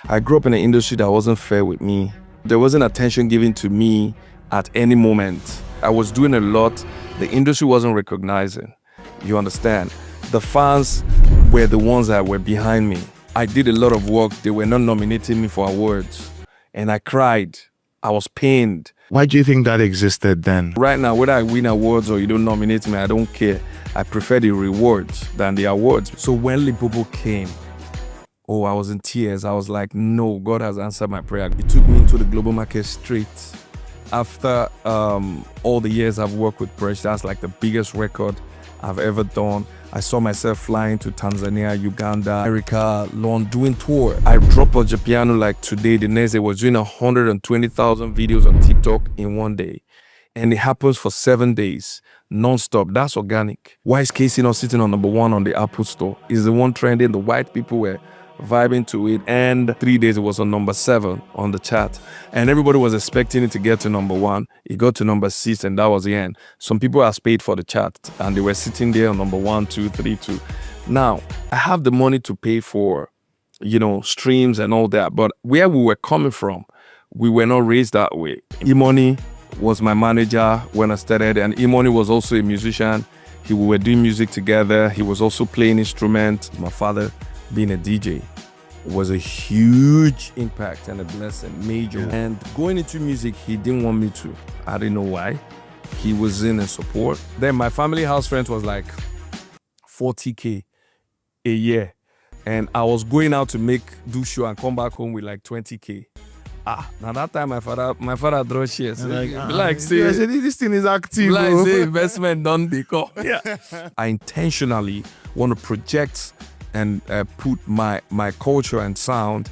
I grew up in an industry that wasn't fair with me. There wasn't attention given to me at any moment. I was doing a lot. The industry wasn't recognizing. You understand? The fans were the ones that were behind me. I did a lot of work. They were not nominating me for awards. And I cried. I was pained. Why do you think that existed then? Right now, whether I win awards or you don't nominate me, I don't care. I prefer the rewards than the awards. So when Limpopo came, oh, I was in tears. I was like, no, God has answered my prayer. It took me into the global market straight. After all the years I've worked with Presh, that's like the biggest record I've ever done. I saw myself flying to Tanzania, Uganda, America, London, doing tour. I dropped Ojapiano like today. The next day was doing 120,000 videos on TikTok in one day. And it happens for 7 days, non-stop. That's organic. Why is Kcee not sitting on #1 on the Apple Store? Is the one trending. The white people were vibing to it. And 3 days it was on #7 on the chart. And everybody was expecting it to get to #1. It got to #6 and that was the end. Some people are paid for the chart and they were sitting there on #1, 2, 3, 2. Now, I have the money to pay for, streams and all that. But where we were coming from, we were not raised that way. E-Money was my manager when I started, and E-Money was also a musician. We were doing music together. He was also playing instruments. My father, being a DJ, was a huge impact and a blessing, major. And going into music, he didn't want me to. I didn't know why. He was in support. Then my family house rent was like 40K a year. And I was going out to do show and come back home with like 20K. Now that time my father draw shares. Say this thing is active. Like say investment done they call. Yeah. I intentionally want to project and put my culture and sound.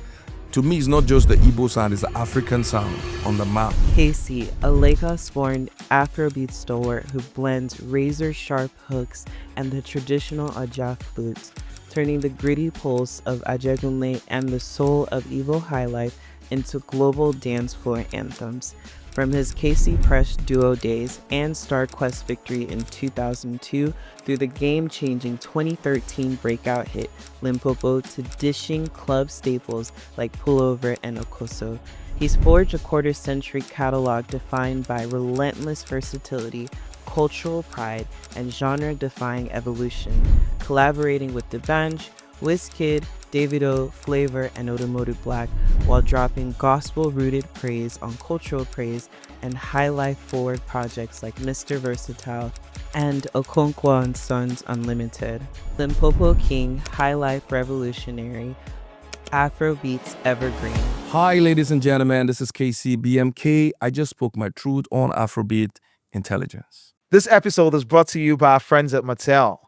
To me, it's not just the Igbo sound, it's the African sound on the map. Kcee, a Lagos-born Afrobeat stalwart who blends razor-sharp hooks and the traditional Oja flute, turning the gritty pulse of Ajegunle and the soul of Igbo highlife into global dance floor anthems. From his KC Presh duo days and Star Quest victory in 2002 through the game-changing 2013 breakout hit Limpopo to dishing club staples like Pullover and Okoso, he's forged a quarter-century catalog defined by relentless versatility, cultural pride, and genre-defying evolution, collaborating with D'banj, Wizkid, Davido, Flavor, and Automotive Black, while dropping gospel-rooted praise on cultural praise and high-life-forward projects like Mr. Versatile and Okonkwo and Sons Unlimited. Limpopo King, high-life revolutionary, Afrobeats evergreen. Hi, ladies and gentlemen, this is KC BMK. I just spoke my truth on Afrobeat intelligence. This episode is brought to you by our friends at Mattel.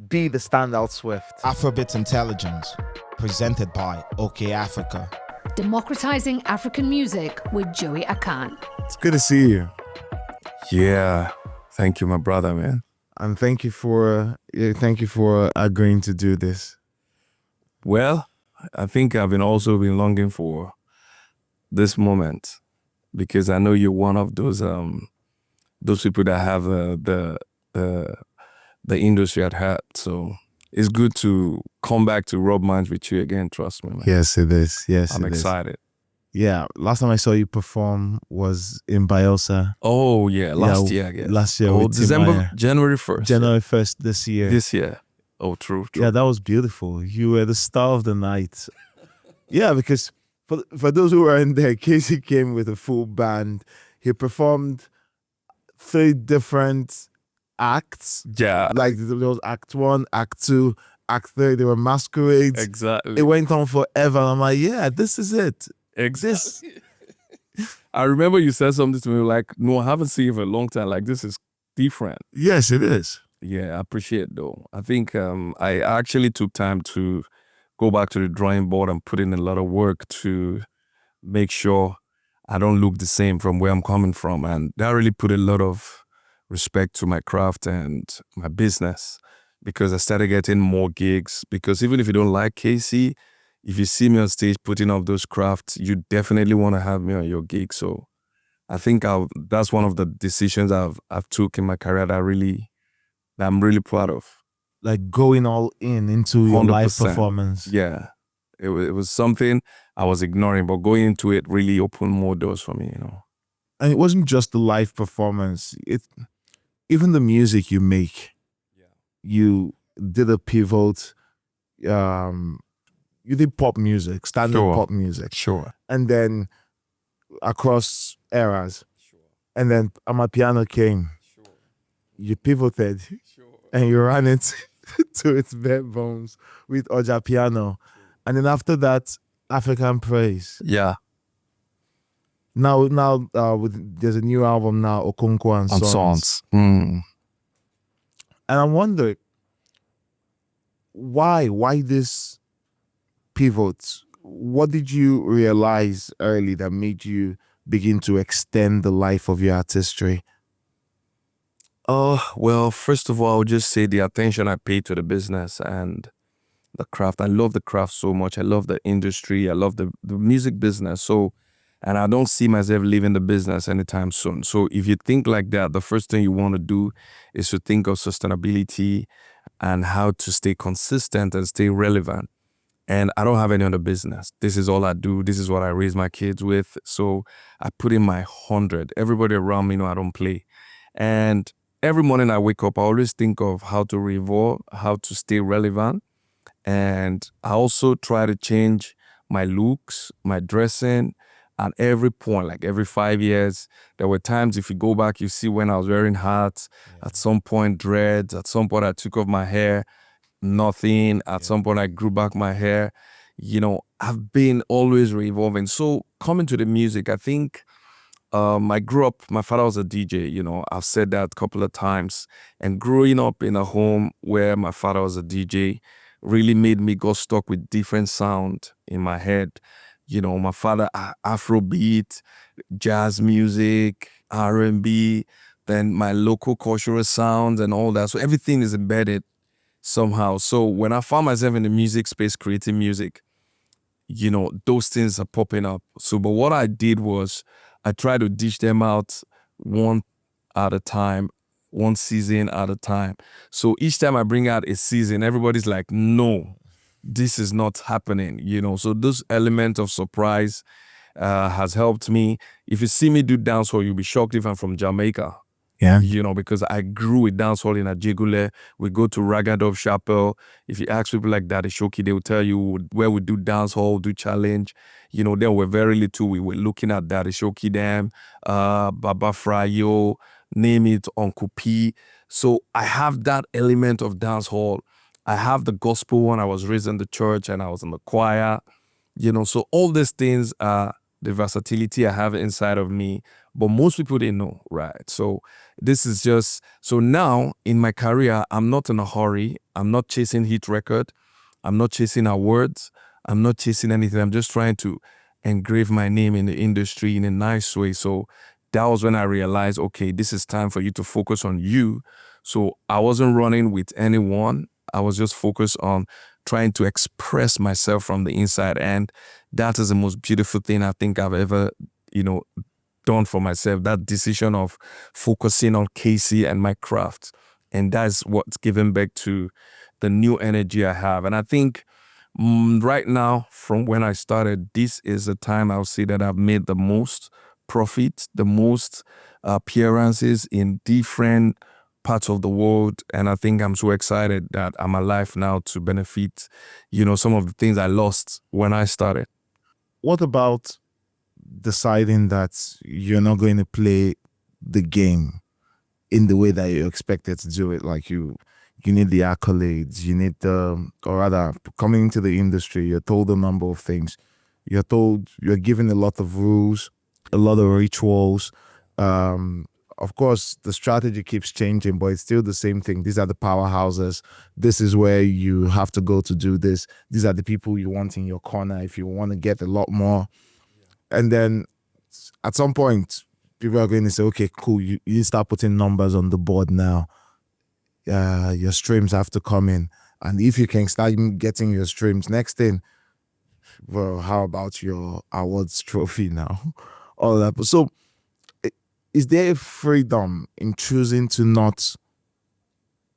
Be the standout Swift. Afrobeat Intelligence, presented by OkayAfrica. Democratizing African music with Joey Akan. It's good to see you. Yeah, thank you, my brother, man. And thank you for agreeing to do this. Well, I think I've also been longing for this moment because I know you're one of those people that have the industry at heart. So it's good to come back to rub minds with you again. Trust me, man. Yes, it is. Yes, I'm excited. Yeah, last time I saw you perform was in Bielsa. Oh yeah, last year, I guess. Last year, January 1st. January 1st this year. This year. Oh, true. Yeah, that was beautiful. You were the star of the night. Yeah, because for those who were in there, Kcee came with a full band. He performed 3 different acts. Yeah. Like there was act 1, act 2, act 3. They were masquerades. Exactly. It went on forever. I'm like, yeah, this is it. Exactly. I remember you said something to me like, no, I haven't seen you for a long time. Like, this is different. Yes, it is. Yeah, I appreciate it though. I think I actually took time to go back to the drawing board and put in a lot of work to make sure I don't look the same from where I'm coming from. And that really put a lot of respect to my craft and my business because I started getting more gigs. Because even if you don't like Kcee, if you see me on stage putting up those crafts, you definitely want to have me on your gig. So I think that's one of the decisions I've took in my career that I'm really proud of. Like going all into your live performance. Yeah, It was something I was ignoring, but going into it really opened more doors for me, And it wasn't just the live performance. Even the music you make. You did a pivot. You did pop music, standard Sure. pop music, Sure. and then across eras. And then Amapiano came. You pivoted, and you ran it to its bare bones with Ojapiano. And then after that, African Praise. Yeah. Now, there's a new album now, Okonkwo and And Sons. songs. Mm. And I'm wondering, why this pivot? What did you realize early that made you begin to extend the life of your artistry? Well, first of all, I would just say the attention I pay to the business and the craft. I love the craft so much. I love the industry. I love the music business. So, and I don't see myself leaving the business anytime soon. So if you think like that, the first thing you want to do is to think of sustainability and how to stay consistent and stay relevant. And I don't have any other business. This is all I do. This is what I raise my kids with. So I put in my 100. Everybody around me know I don't play. And every morning I wake up, I always think of how to evolve, how to stay relevant. And I also try to change my looks, my dressing at every point, like every 5 years. There were times, if you go back, you see when I was wearing hats, at some point dreads, at some point I took off my hair, nothing. At some point I grew back my hair. I've been always re-evolving. So coming to the music, I think I grew up, my father was a DJ, I've said that a couple of times. And growing up in a home where my father was a DJ really made me go stuck with different sound in my head. My father, Afrobeat, jazz music, R&B, then my local cultural sounds and all that. So everything is embedded somehow. So when I found myself in the music space creating music, those things are popping up. So, but what I did was I tried to dish them out one at a time, one season at a time. So each time I bring out a season, everybody's like, no, this is not happening, So this element of surprise has helped me. If you see me do dancehall, you'll be shocked if I'm from Jamaica. Yeah. Because I grew with dancehall in Ajegunle. We go to Ragadov Chapel. If you ask people like that, Shoki, they will tell you where we do dancehall, do challenge. Then we're very little. We were looking at that Shoki Dam, Baba Frayo, name it, Uncle P. So I have that element of dancehall. I have the gospel one. I was raised in the church and I was in the choir. So all these things are the versatility I have inside of me. But most people didn't know, right? So this is just, so now in my career, I'm not in a hurry. I'm not chasing hit record. I'm not chasing awards. I'm not chasing anything. I'm just trying to engrave my name in the industry in a nice way. So that was when I realized, okay, this is time for you to focus on you. So I wasn't running with anyone. I was just focused on trying to express myself from the inside. And that is the most beautiful thing I think I've ever, done for myself. That decision of focusing on Kcee and my craft. And that's what's given back to the new energy I have. And I think right now, from when I started, this is the time I'll say that I've made the most profit, the most appearances in different parts of the world. And I think I'm so excited that I'm alive now to benefit, some of the things I lost when I started. What about deciding that you're not going to play the game in the way that you're expected to do it? Like you need the accolades, you need or rather, coming into the industry, you're told a number of things. You're given a lot of rules, a lot of rituals. Of course, the strategy keeps changing, but it's still the same thing. These are the powerhouses. This is where you have to go to do this. These are the people you want in your corner if you want to get a lot more. And then at some point, people are going to say, okay, cool, you start putting numbers on the board now. Your streams have to come in. And if you can start getting your streams, next thing, well, how about your awards trophy now? All that. So is there a freedom in choosing to not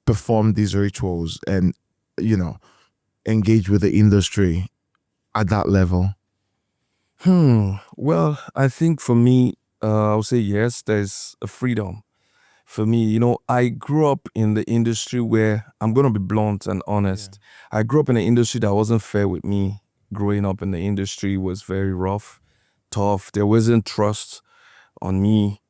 perform these rituals and, engage with the industry at that level? Well, I think for me, I would say yes, there's a freedom. For me, I grew up in the industry where I'm going to be blunt and honest. I grew up in an industry that wasn't fair with me. Growing up in the industry was very rough, tough. There wasn't trust on me,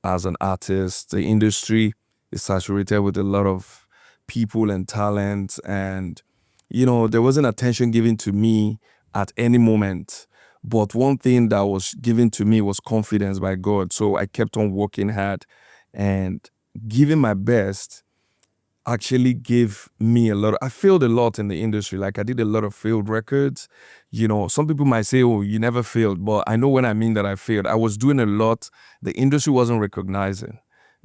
as an artist. The industry is saturated with a lot of people and talent, and there wasn't attention given to me at any moment. But one thing that was given to me was confidence by God. So I kept on working hard and giving my best actually gave me a lot. I failed a lot in the industry. Like I did a lot of failed records. Some people might say, oh, you never failed. But I know when I mean that I failed. I was doing a lot. The industry wasn't recognizing.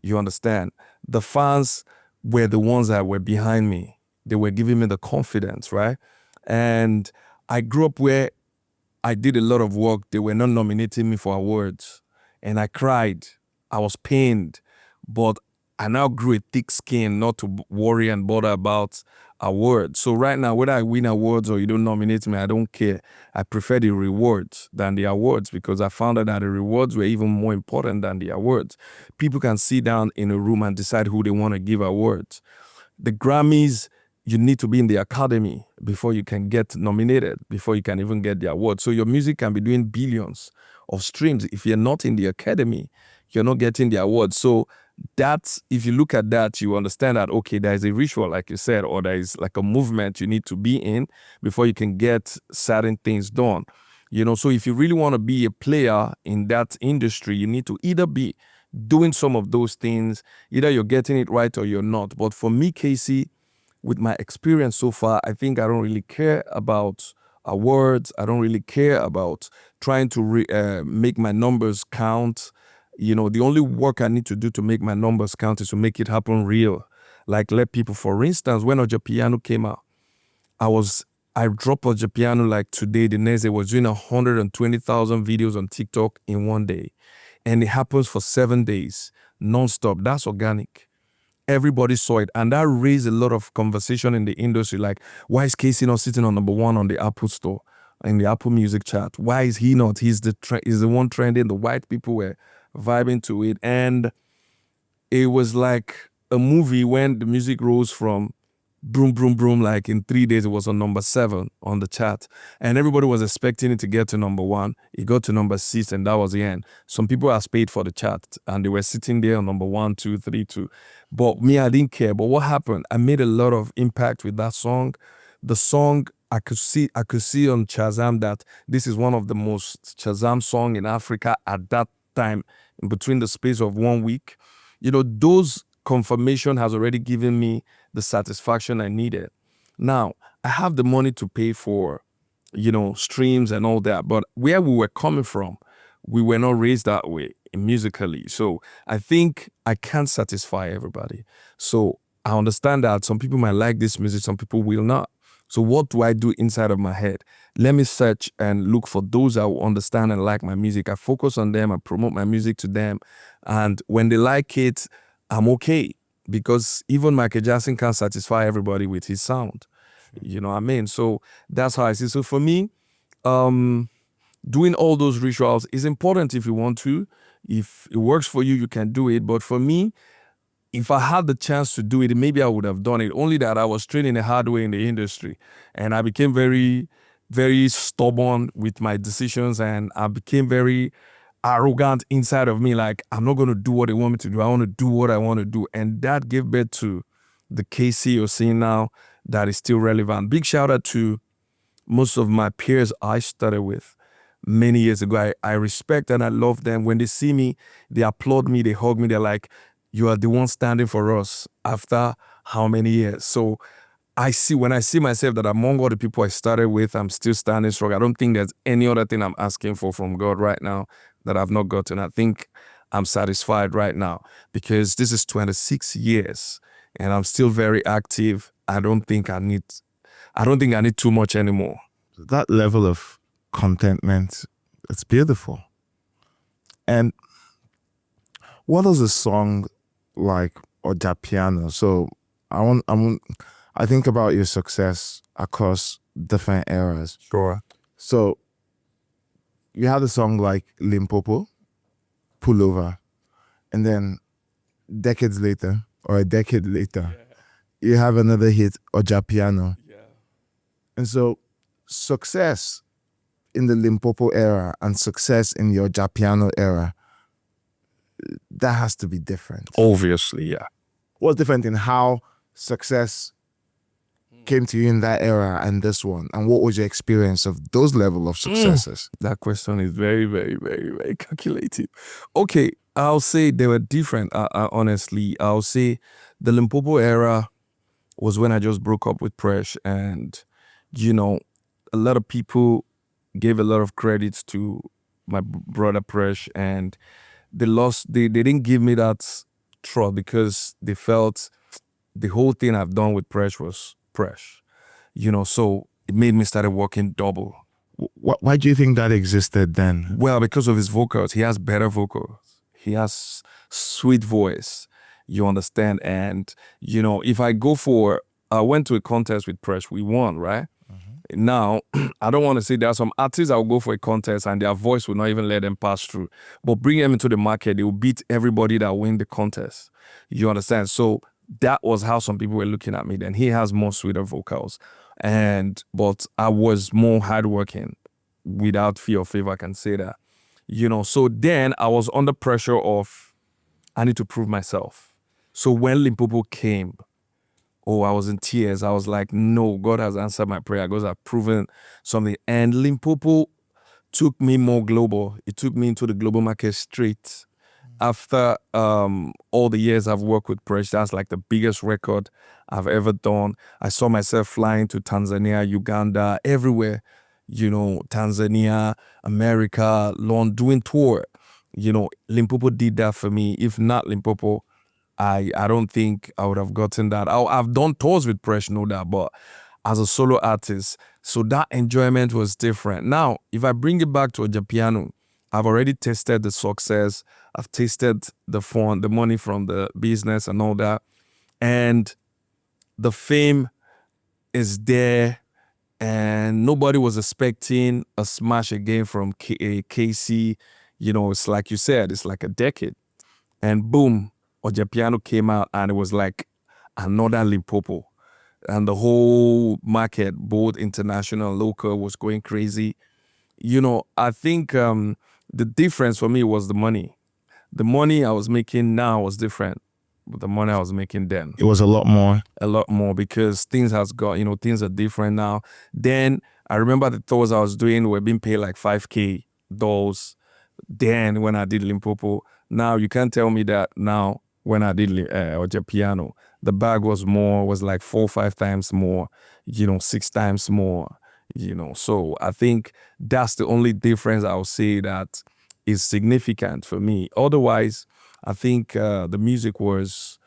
You understand? The fans were the ones that were behind me. They were giving me the confidence, right? And I grew up where I did a lot of work. They were not nominating me for awards. And I cried. I was pained. But I now grew a thick skin not to worry and bother about awards. So right now, whether I win awards or you don't nominate me, I don't care. I prefer the rewards than the awards because I found out that the rewards were even more important than the awards. People can sit down in a room and decide who they want to give awards. The Grammys, you need to be in the academy before you can get nominated, before you can even get the award. So your music can be doing billions of streams. If you're not in the academy, you're not getting the award. So that's, if you look at that, you understand that, okay, there is a ritual, like you said, or there is like a movement you need to be in before you can get certain things done. So if you really want to be a player in that industry, you need to either be doing some of those things, either you're getting it right or you're not. But for me, Kcee, with my experience so far, I think I don't really care about awards. I don't really care about trying to make my numbers count. The only work I need to do to make my numbers count is to make it happen real. Like let people, for instance, when Ojapiano came out, I dropped Ojapiano like today, the next day was doing 120,000 videos on TikTok in one day. And it happens for 7 days, nonstop. That's organic. Everybody saw it, and that raised a lot of conversation in the industry. Like, why is Kcee not sitting on number one on the Apple Store, in the Apple Music chart? Why is he not? He's the one trending. The white people were vibing to it, and it was like a movie when the music rose from broom, broom, broom. Like in 3 days, it was on number 7 on the chart, and everybody was expecting it to get to number 1. It got to number 6, and that was the end. Some people are paid for the chart, and they were sitting there on number 1, 2, 3, 2. But me, I didn't care. But what happened? I made a lot of impact with that song. The song, I could see on Shazam that this is one of the most Shazam song in Africa at that time, in between the space of 1 week. Those confirmation has already given me the satisfaction I needed. Now, I have the money to pay for, streams and all that, but where we were coming from, we were not raised that way musically. So I think I can't satisfy everybody. So I understand that some people might like this music, some people will not. So what do I do inside of my head? Let me search and look for those that will understand and like my music. I focus on them, I promote my music to them. And when they like it, I'm okay. Because even Michael Jackson can't satisfy everybody with his sound. You know what I mean? So that's how I see. So for me, doing all those rituals is important if you want to. If it works for you, you can do it. But for me, if I had the chance to do it, maybe I would have done it. Only that I was trained in a hard way in the industry. And I became very, very stubborn with my decisions. And I became very arrogant inside of me. Like, I'm not going to do what they want me to do. I want to do what I want to do. And that gave birth to the Kcee you're seeing now that is still relevant. Big shout out to most of my peers I started with many years ago. I respect and I love them. When they see me, they applaud me, they hug me. They're like, you are the one standing for us after how many years? So when I see myself that among all the people I started with, I'm still standing strong. I don't think there's any other thing I'm asking for from God right now that I've not gotten. I think I'm satisfied right now because this is 26 years and I'm still very active. I don't think I need too much anymore. That level of contentment, it's beautiful. And what is a song like Ojapiano? So I think about your success across different eras. Sure. So you had a song like Limpopo, Pullover, and then decades later, or a decade later, you have another hit, Ojapiano. And so success in the Limpopo era and success in the Ojapiano era, that has to be different. Obviously, yeah. What's different in how success came to you in that era and this one? And what was your experience of those level of successes? That question is very, very, very, very calculative. Okay, I'll say they were different. Honestly, I'll say the Limpopo era was when I just broke up with Presh, and a lot of people gave a lot of credits to my brother Presh, and they didn't give me that trust because they felt the whole thing I've done with Presh was Presh. So it made me started working double. Why do you think that existed then? Well, because of his vocals. He has better vocals. He has sweet voice. You understand? And, if I went to a contest with Presh, we won, right? Now, I don't want to say there are some artists that will go for a contest and their voice will not even let them pass through. But bring them into the market, they will beat everybody that win the contest. You understand? So that was how some people were looking at me then. He has more sweeter vocals. But I was more hardworking, without fear of favor, I can say that. So then I was under pressure of, I need to prove myself. So when Limpopo came, I was in tears. I was like, no, God has answered my prayer. God has proven something. And Limpopo took me more global. It took me into the global market straight. After all the years I've worked with Presh, that's like the biggest record I've ever done. I saw myself flying to Tanzania, Uganda, everywhere. Tanzania, America, London, doing tour. Limpopo did that for me. If not Limpopo, I don't think I would have gotten that. I've done tours with Presh, no doubt, but as a solo artist, so that enjoyment was different. Now, if I bring it back to Ojapiano, I've already tasted the success. I've tasted the fun, the money from the business and all that. And the fame is there. And nobody was expecting a smash again from Kcee. It's like you said, it's like a decade. And boom, Ojapiano came out and it was like another Limpopo. And the whole market, both international and local, was going crazy. I think the difference for me was the money. The money I was making now was different, but the money I was making then. It was a lot more. A lot more because things has got, things are different now. Then I remember the tours I was doing were being paid like $5,000. Then when I did Limpopo, now you can't tell me that now when I did Ojapiano, the bag was like 4 or 5 times more, 6 times more, So I think that's the only difference I would say that is significant for me. Otherwise, I think the music was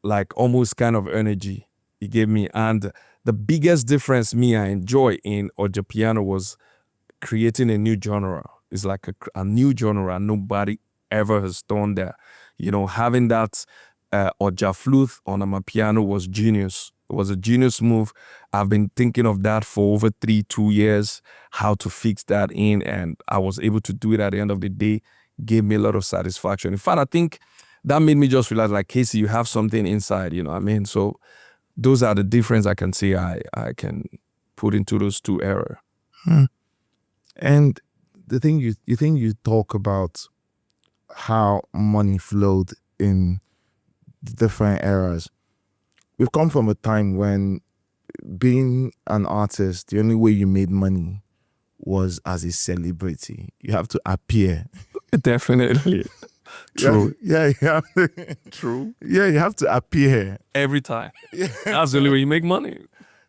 like almost kind of energy it gave me. And the biggest difference I enjoy in Ojapiano was creating a new genre. It's like a new genre. Nobody ever has done that. Having that Oja flute on a piano was genius. It was a genius move. I've been thinking of that for over 2 years, how to fix that in, and I was able to do it at the end of the day. Gave me a lot of satisfaction. In fact, I think that made me just realize, like, Kcee, you have something inside, you know what I mean? So those are the difference I can see I can put into those two eras. And the thing you talk about how money flowed in different eras. We've come from a time when being an artist, the only way you made money was as a celebrity. You have to appear. Definitely. True. Yeah. True. Yeah, you have to appear. Every time. That's the only way you make money.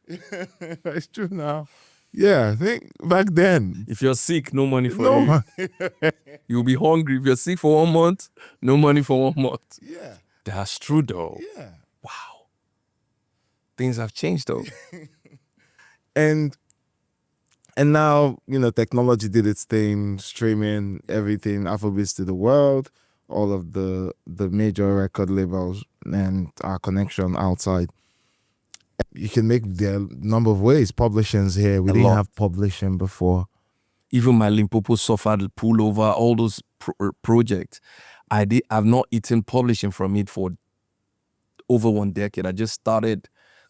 It's true now. Yeah, I think back then. If you're sick, no money for No you. money. You'll be hungry. If you're sick for 1 month, no money for 1 month. Yeah. That's true though. Yeah. Wow. Things have changed though. And now, technology did its thing, streaming everything, Afrobeats to the world, all of the major record labels and our connection outside. You can make the number of ways. Publishing's here. We didn't have publishing before. even my Limpopo suffered, Pullover, all those projects. I've not eaten publishing from it for over 1 decade. I just started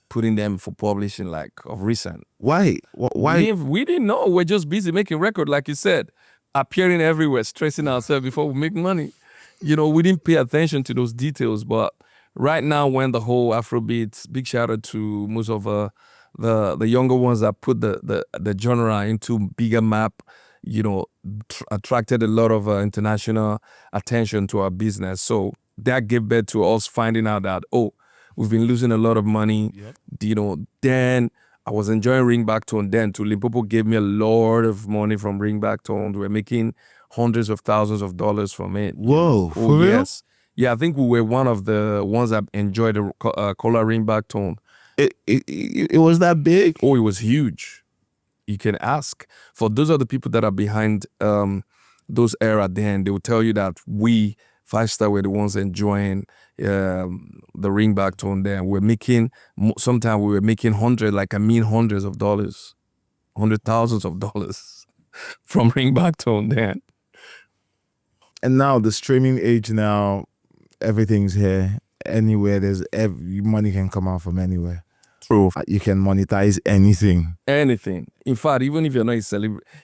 putting them for publishing like of recent. Why? Why? We didn't know. We're just busy making record, like you said, appearing everywhere, stressing ourselves before we make money. We didn't pay attention to those details. But right now, when the whole Afrobeats, big shout out to most of the younger ones that put the genre into bigger map, attracted a lot of international attention to our business. So that gave birth to us finding out that, we've been losing a lot of money. Yep. Then I was enjoying Ringback Tone then too. Limpopo gave me a lot of money from Ringback Tone. We were making hundreds of thousands of dollars from it. Whoa, for real? Yes. Yeah, I think we were one of the ones that enjoyed the color Ringback Tone. It was that big? Oh, it was huge. You can ask. For those are the people that are behind those era then, they will tell you that we, 5 Star, were the ones enjoying the Ringback Tone there. Sometimes we were making hundreds of dollars, $100,000s of dollars from Ringback Tone then. And now the streaming age now, everything's here. Anywhere money can come out from anywhere. True. You can monetize anything. Anything. In fact, even if you're not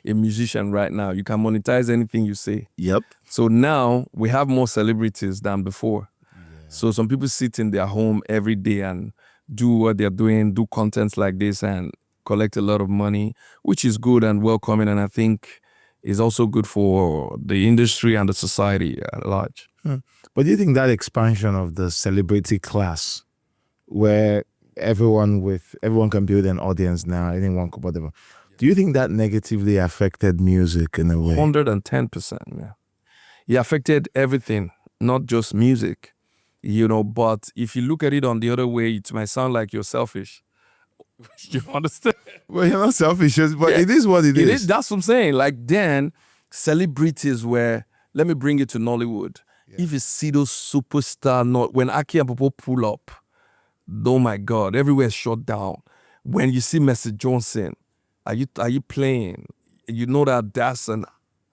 a musician right now, you can monetize anything you say. Yep. So now we have more celebrities than before. Yeah. So some people sit in their home every day and do what they're doing, do contents like this and collect a lot of money, which is good and welcoming, and I think is also good for the industry and the society at large. But do you think that expansion of the celebrity class, where everyone can build an audience now, anyone could, whatever, do you think that negatively affected music in a way? 110%, yeah. It affected everything, not just music, but if you look at it on the other way, it might sound like you're selfish. You understand? Well, you're not selfish, but yeah, it is what it is. That's what I'm saying. Like then, celebrities were, let me bring it to Nollywood. Yeah. If you see those superstar, when Aki and Popo pull up, oh my God, everywhere's shut down. When you see Mr. Johnson, are you playing? You know that's an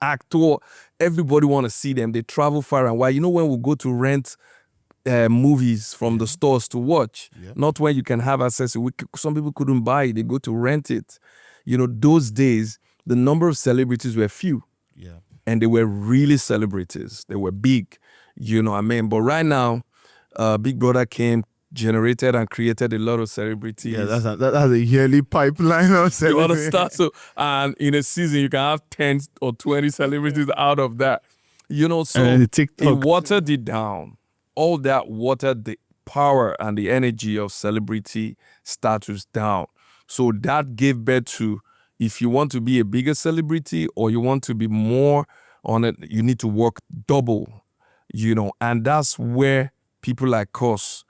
actor. Everybody want to see them. They travel far and wide. When we go to rent movies from the stores to watch, not when you can have access. Some people couldn't buy it. They go to rent it. Those days, the number of celebrities were few. Yeah. And they were really celebrities. They were big, But right now, Big Brother came, generated and created a lot of celebrities. Yeah, that's a yearly pipeline of celebrities. You understand? So, and in a season, you can have 10 or 20 celebrities out of that. So it watered it down. All that watered the power and the energy of celebrity status down. So that gave birth to, if you want to be a bigger celebrity or you want to be more on it, you need to work double, and that's where people like us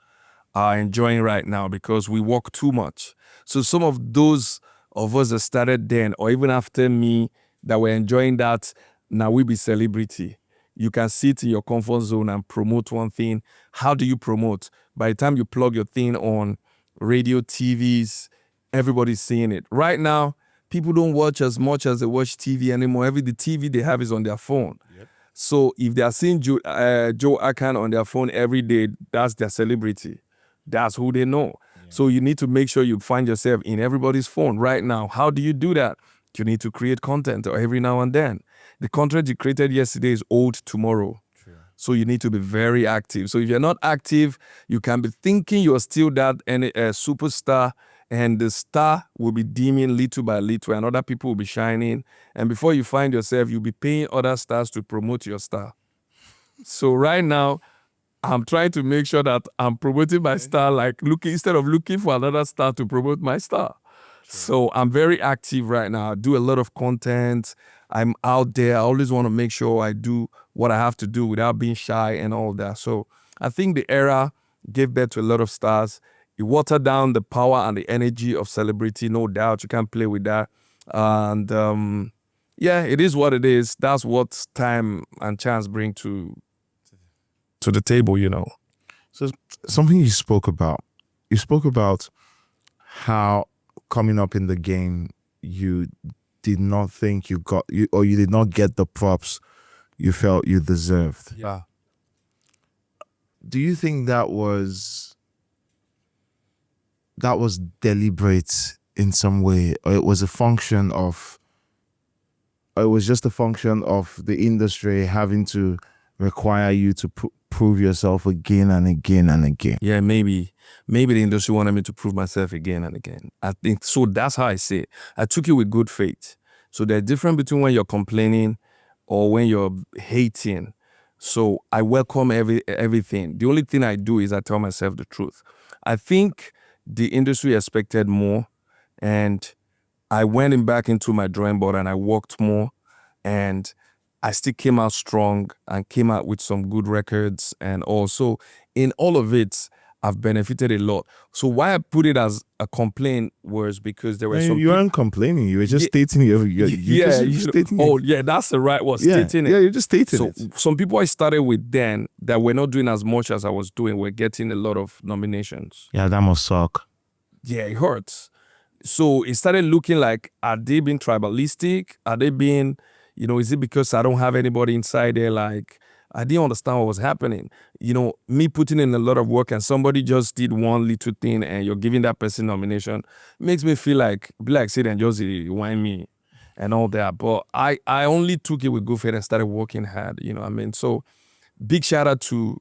are enjoying right now because we work too much. So some of those of us that started then, or even after me, that were enjoying that, now we be celebrity. You can sit in your comfort zone and promote one thing. How do you promote? By the time you plug your thing on radio, TVs, everybody's seeing it. Right now, people don't watch as much as they watch TV anymore. The TV they have is on their phone. Yep. So if they are seeing Joe Akan on their phone every day, that's their celebrity. That's who they know. Yeah. So you need to make sure you find yourself in everybody's phone right now. How do you do that? You need to create content every now and then. The content you created yesterday is old tomorrow. True. So you need to be very active. So if you're not active, you can be thinking you're still that superstar, and the star will be dimming little by little, and other people will be shining. And before you find yourself, you'll be paying other stars to promote your star. So right now, I'm trying to make sure that I'm promoting my star, instead of looking for another star to promote my star. Sure. So I'm very active right now. I do a lot of content. I'm out there. I always want to make sure I do what I have to do without being shy and all that. So I think the era gave birth to a lot of stars. It watered down the power and the energy of celebrity, no doubt. You can't play with that. And it is what it is. That's what time and chance bring to the table, So something you spoke about how coming up in the game, you did not think you got, or you did not get the props you felt you deserved. Yeah. Do you think that was deliberate in some way, or it was a function of, or it was just a function of the industry having to require you to prove yourself again and again and again? Yeah, maybe the industry wanted me to prove myself again and again. I think so. That's how I say it. I took it with good faith. So there's difference between when you're complaining or when you're hating. So I welcome everything. The only thing I do is I tell myself the truth. I think the industry expected more, and I went back into my drawing board and I worked more, and I still came out strong and came out with some good records. And also in all of it, I've benefited a lot. So why I put it as a complaint was because there were And some you weren't complaining. You were just stating your stating it. oh yeah, that's the right word, stating it. Yeah, you're just stating So it. some people I started with then that were not doing as much as I was doing were getting a lot of nominations. Yeah, that must suck. Yeah, it hurts. So it started looking like, are they being tribalistic? Are they being, is it because I don't have anybody inside there? Like, I didn't understand what was happening. Me putting in a lot of work and somebody just did one little thing and you're giving that person nomination makes me feel like, sit and just whine me and all that. But I only took it with good faith and started working hard, what I mean? So big shout out to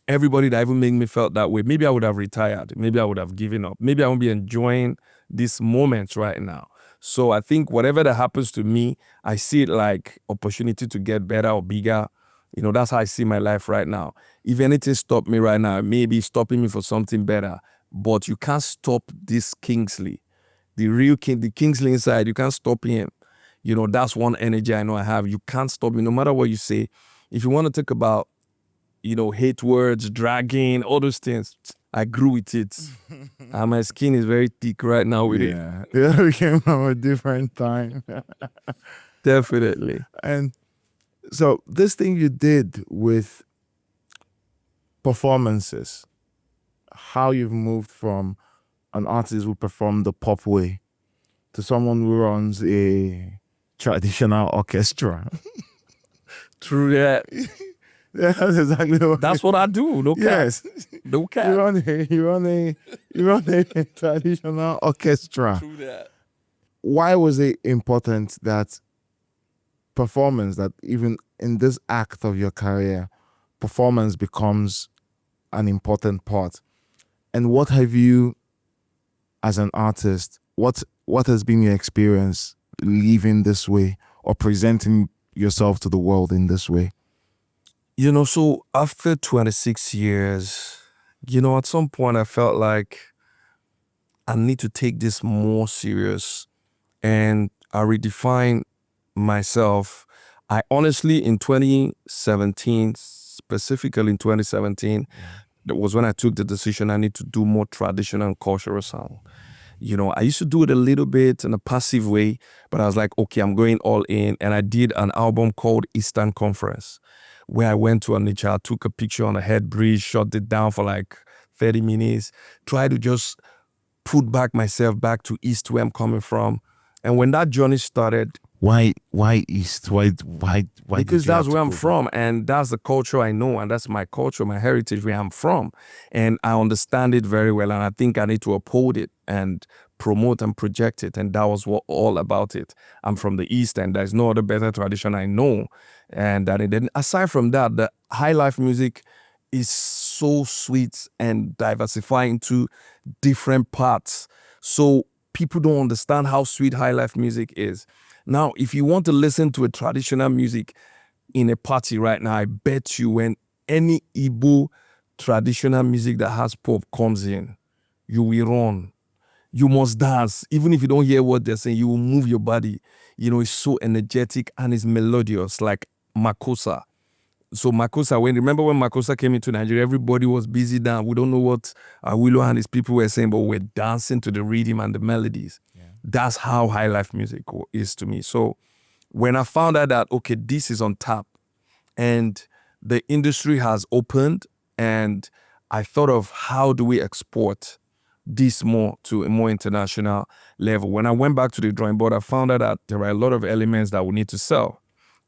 everybody that even made me felt that way. Maybe I would have retired. Maybe I would have given up. Maybe I won't be enjoying this moment right now. So I think whatever that happens to me, I see it like opportunity to get better or bigger. That's how I see my life right now. If anything stopped me right now, maybe stopping me for something better. But you can't stop this Kingsley. The real King, the Kingsley inside, you can't stop him. That's one energy I know I have. You can't stop me no matter what you say. If you want to talk about, hate words, dragging, all those things, I grew with it. And my skin is very thick right now with it. Yeah, we came from a different time. Definitely. And so this thing you did with performances, how you've moved from an artist who performed the pop way to someone who runs a traditional orchestra. True that. Yeah, that's exactly what. That's what I do. No cap. Yes, No cap. you run a traditional orchestra. True that. Why was it important that performance, that even in this act of your career, performance becomes an important part? And what have you, as an artist, what has been your experience living this way or presenting yourself to the world in this way? So after 26 years, at some point I felt like I need to take this more serious, and I redefined myself. I honestly, in 2017, specifically in 2017, that was when I took the decision I need to do more traditional and cultural sound. I used to do it a little bit in a passive way, but I was like, okay, I'm going all in. And I did an album called Eastern Conference, where I went to Onitsha, took a picture on a head bridge, shot it down for like 30 minutes, tried to just put myself back to East, where I'm coming from. And when that journey started, Why East? Why because that's where I'm from, and that's the culture I know, and that's my culture, my heritage, where I'm from, and I understand it very well, and I think I need to uphold it and promote and project it, and that was all about it. I'm from the East, and there's no other better tradition I know, and then aside from that, the high life music is so sweet and diversifying into different parts. So people don't understand how sweet high life music is. Now, if you want to listen to a traditional music in a party right now, I bet you when any Igbo traditional music that has pop comes in, you will run. You must dance. Even if you don't hear what they're saying, you will move your body. It's so energetic and it's melodious, like Makosa. So Makosa, remember when Makosa came into Nigeria, everybody was busy down. We don't know what Willow and his people were saying, but we're dancing to the rhythm and the melodies. Yeah. That's how high life music is to me. So when I found out that, okay, this is on tap and the industry has opened, and I thought of how do we export this more to a more international level. When I went back to the drawing board, I found out that there are a lot of elements that we need to sell.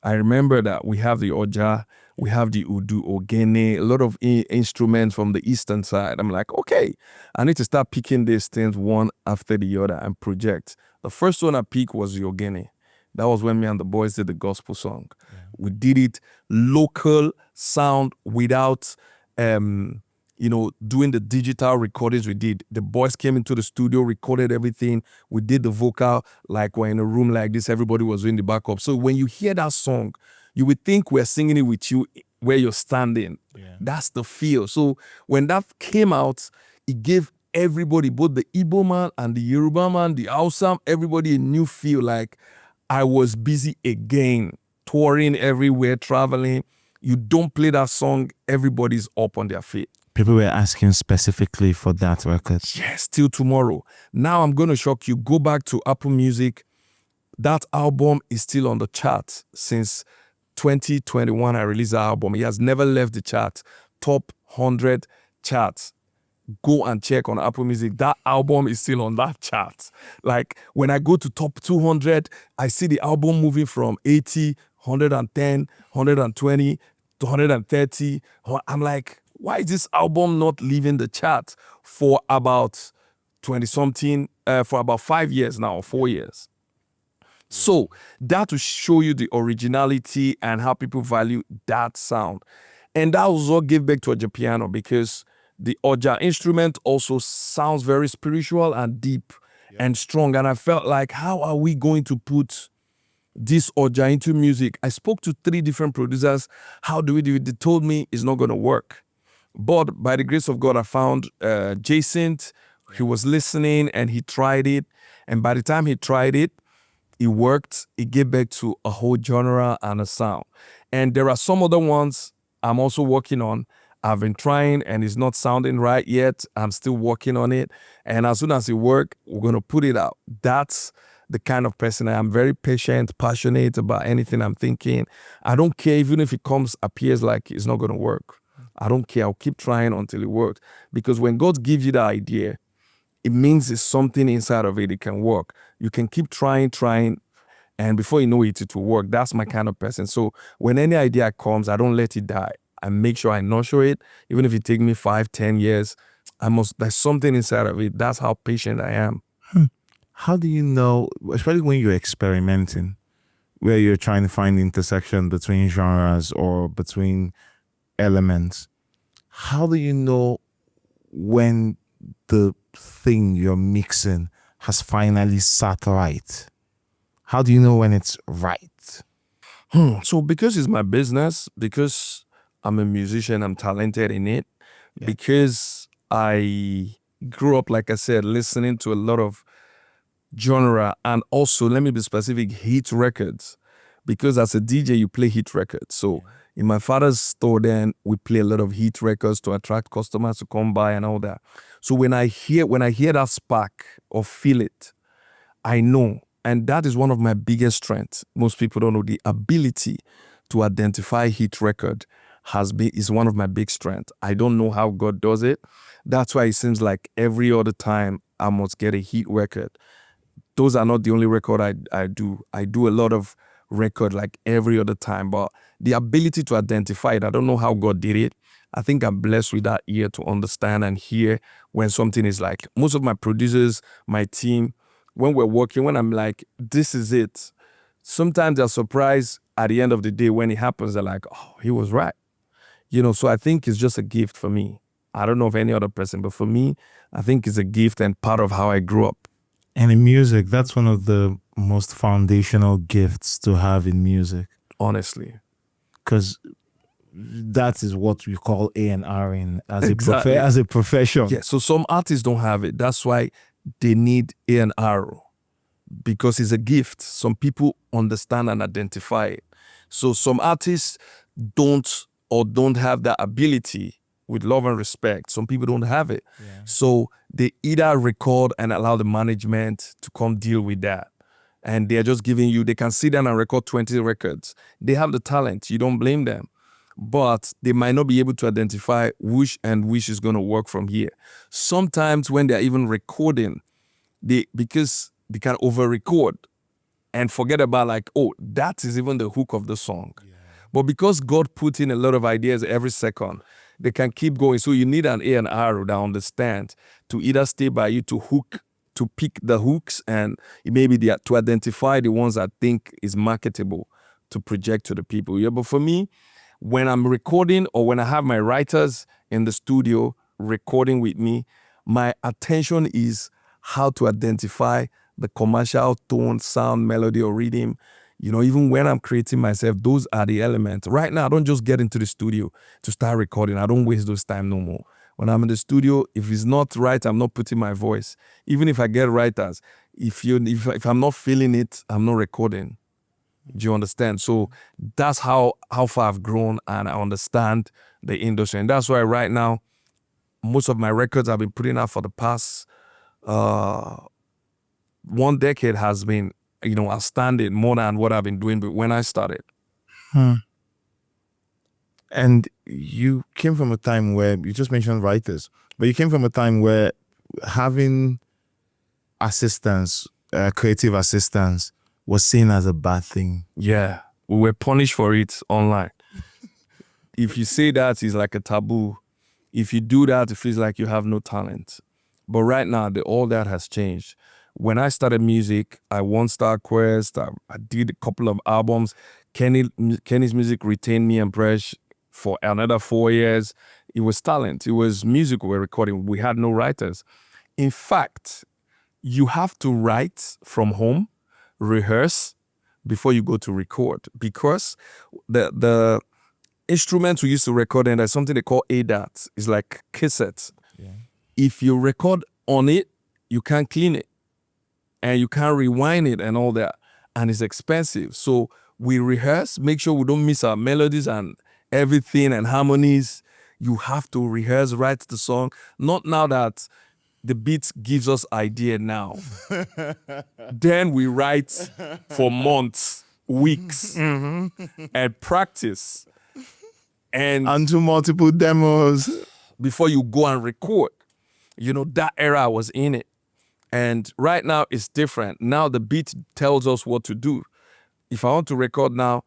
I remember that we have the Oja, we have the Udu, Ogene, a lot of instruments from the eastern side. I'm like, okay, I need to start picking these things one after the other and project. The first one I picked was the Ogene. That was when me and the boys did the gospel song. Yeah. We did it local sound without, doing the digital recordings we did. The boys came into the studio, recorded everything. We did the vocal like we're in a room like this. Everybody was doing the backup. So when you hear that song, you would think we're singing it with you where you're standing. Yeah. That's the feel. So when that came out, it gave everybody, both the Igbo man and the Yoruba man, the Hausa, everybody a new feel. Like I was busy again, touring everywhere, traveling. You don't play that song, everybody's up on their feet. People were asking specifically for that record. Yes, till tomorrow. Now I'm going to shock you. Go back to Apple Music. That album is still on the chart since 2021. I released the album. It has never left the chart. Top 100 charts. Go and check on Apple Music. That album is still on that chart. Like when I go to top 200, I see the album moving from 80, 110, 120 to 130. I'm like, why is this album not leaving the chart for about 20-something, for about 5 years now, or 4 years? So that to show you the originality and how people value that sound. And that also gave back to Ojapiano because the Oja instrument also sounds very spiritual and deep and strong. And I felt like, how are we going to put this Oja into music? I spoke to 3 different producers. How do we do it? They told me it's not going to work. But by the grace of God, I found Jason. He was listening and he tried it. And by the time he tried it, it worked. It gave back to a whole genre and a sound. And there are some other ones I'm also working on. I've been trying and it's not sounding right yet. I'm still working on it. And as soon as it works, we're going to put it out. That's the kind of person I am. Very patient, passionate about anything I'm thinking. I don't care even if it appears like it's not going to work. I don't care. I'll keep trying until it works. Because when God gives you the idea, it means there's something inside of it. It can work. You can keep trying, and before you know it, it will work. That's my kind of person. So when any idea comes, I don't let it die. I make sure I nurture it. Even if it takes me 5-10 years, there's something inside of it. That's how patient I am. How do you know, especially when you're experimenting, where you're trying to find the intersection between genres or between elements, how do you know when the thing you're mixing has finally sat right? How do you know when it's right? So because it's my business, because I'm a musician, I'm talented in it, because I grew up, like I said, listening to a lot of genre, and also, let me be specific, hit records. Because as a DJ, you play hit records. So in my father's store then, we play a lot of hit records to attract customers to come by and all that. So when I hear that spark or feel it, I know. And that is one of my biggest strengths. Most people don't know the ability to identify hit record is one of my big strengths. I don't know how God does it. That's why it seems like every other time I must get a hit record. Those are not the only record I do. I do a lot of record like every other time, but the ability to identify it, I don't know how God did it. I think I'm blessed with that ear to understand and hear when something is like, most of my producers, my team, when we're working, when I'm like, this is it. Sometimes they're surprised at the end of the day when it happens. They're like, oh, he was right. So I think it's just a gift for me. I don't know of any other person, but for me, I think it's a gift and part of how I grew up. And in music, that's one of the most foundational gifts to have in music. Honestly. Because that is what we call A&R as Exactly. as a profession. Yeah, so some artists don't have it. That's why they need A&R, because it's a gift. Some people understand and identify it. So some artists don't have that ability. With love and respect, some people don't have it. Yeah. So they either record and allow the management to come deal with that. And they're just giving you, they can sit down and record 20 records. They have the talent. You don't blame them. but they might not be able to identify which is going to work from here. Sometimes when they're even recording, because they can over-record and forget about like, oh, that is even the hook of the song. Yeah. But because God put in a lot of ideas every second, they can keep going. So you need an A&R that understand to either stay by you to pick the hooks and maybe to identify the ones I think is marketable to project to the people. Yeah, but for me, when I'm recording or when I have my writers in the studio recording with me, my attention is how to identify the commercial tone, sound, melody, or rhythm. Even when I'm creating myself, those are the elements. Right now, I don't just get into the studio to start recording. I don't waste those time no more. When I'm in the studio, if it's not right, I'm not putting my voice. Even if I get writers, if I'm not feeling it, I'm not recording. Do you understand? So that's how far I've grown, and I understand the industry. And that's why right now, most of my records I've been putting out for the past 1 decade has been, outstanding more than what I've been doing when I started. And you came from a time where, you just mentioned writers, but you came from a time where having assistance, creative assistance, was seen as a bad thing. Yeah, we were punished for it online. If you say that, it's like a taboo. If you do that, it feels like you have no talent. But right now, all that has changed. When I started music, I won Star Quest. I did a couple of albums. Kenny's music retained me and Presh for another 4 years. It was talent. It was music we were recording. We had no writers. In fact, you have to write from home, rehearse before you go to record, because the instruments we used to record in, there's something they call ADAT. It's like cassettes. Yeah. If you record on it, you can't clean it and you can't rewind it and all that, and it's expensive. So we rehearse, make sure we don't miss our melodies and everything and harmonies. You have to rehearse, write the song. Not now that the beat gives us idea now. Then we write for months, weeks, and practice. And do multiple demos. Before you go and record. That era I was in it. And right now it's different. Now the beat tells us what to do. If I want to record now,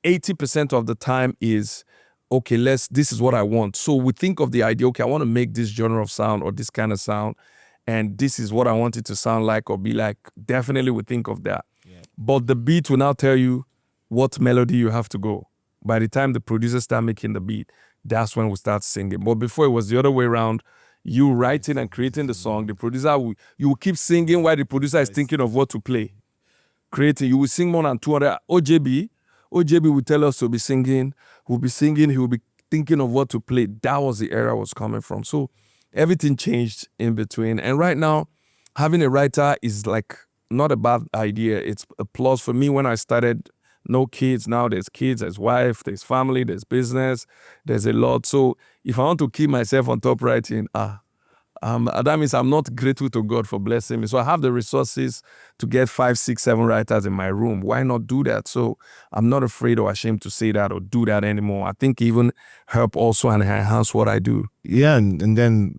80% of the time is, okay, this is what I want. So we think of the idea, okay, I want to make this genre of sound or this kind of sound, and this is what I want it to sound like or be like. Definitely we think of that. Yeah. But the beat will now tell you what melody you have to go. By the time the producers start making the beat, that's when we start singing. But before it was the other way around. You writing and creating the song, the producer, you will keep singing while the producer is thinking of what to play. Creating, you will sing more than 200. OJB will tell us to be singing, we'll be singing, he will be thinking of what to play. That was the era I was coming from. So everything changed in between. And right now, having a writer is like not a bad idea. It's a plus for me. When I started, no kids. Now there's kids, there's wife, there's family, there's business, there's a lot. So if I want to keep myself on top writing, that means I'm not grateful to God for blessing me. So I have the resources to get 5, 6, 7 writers in my room. Why not do that? So I'm not afraid or ashamed to say that or do that anymore. I think even help also and enhance what I do. Yeah, and then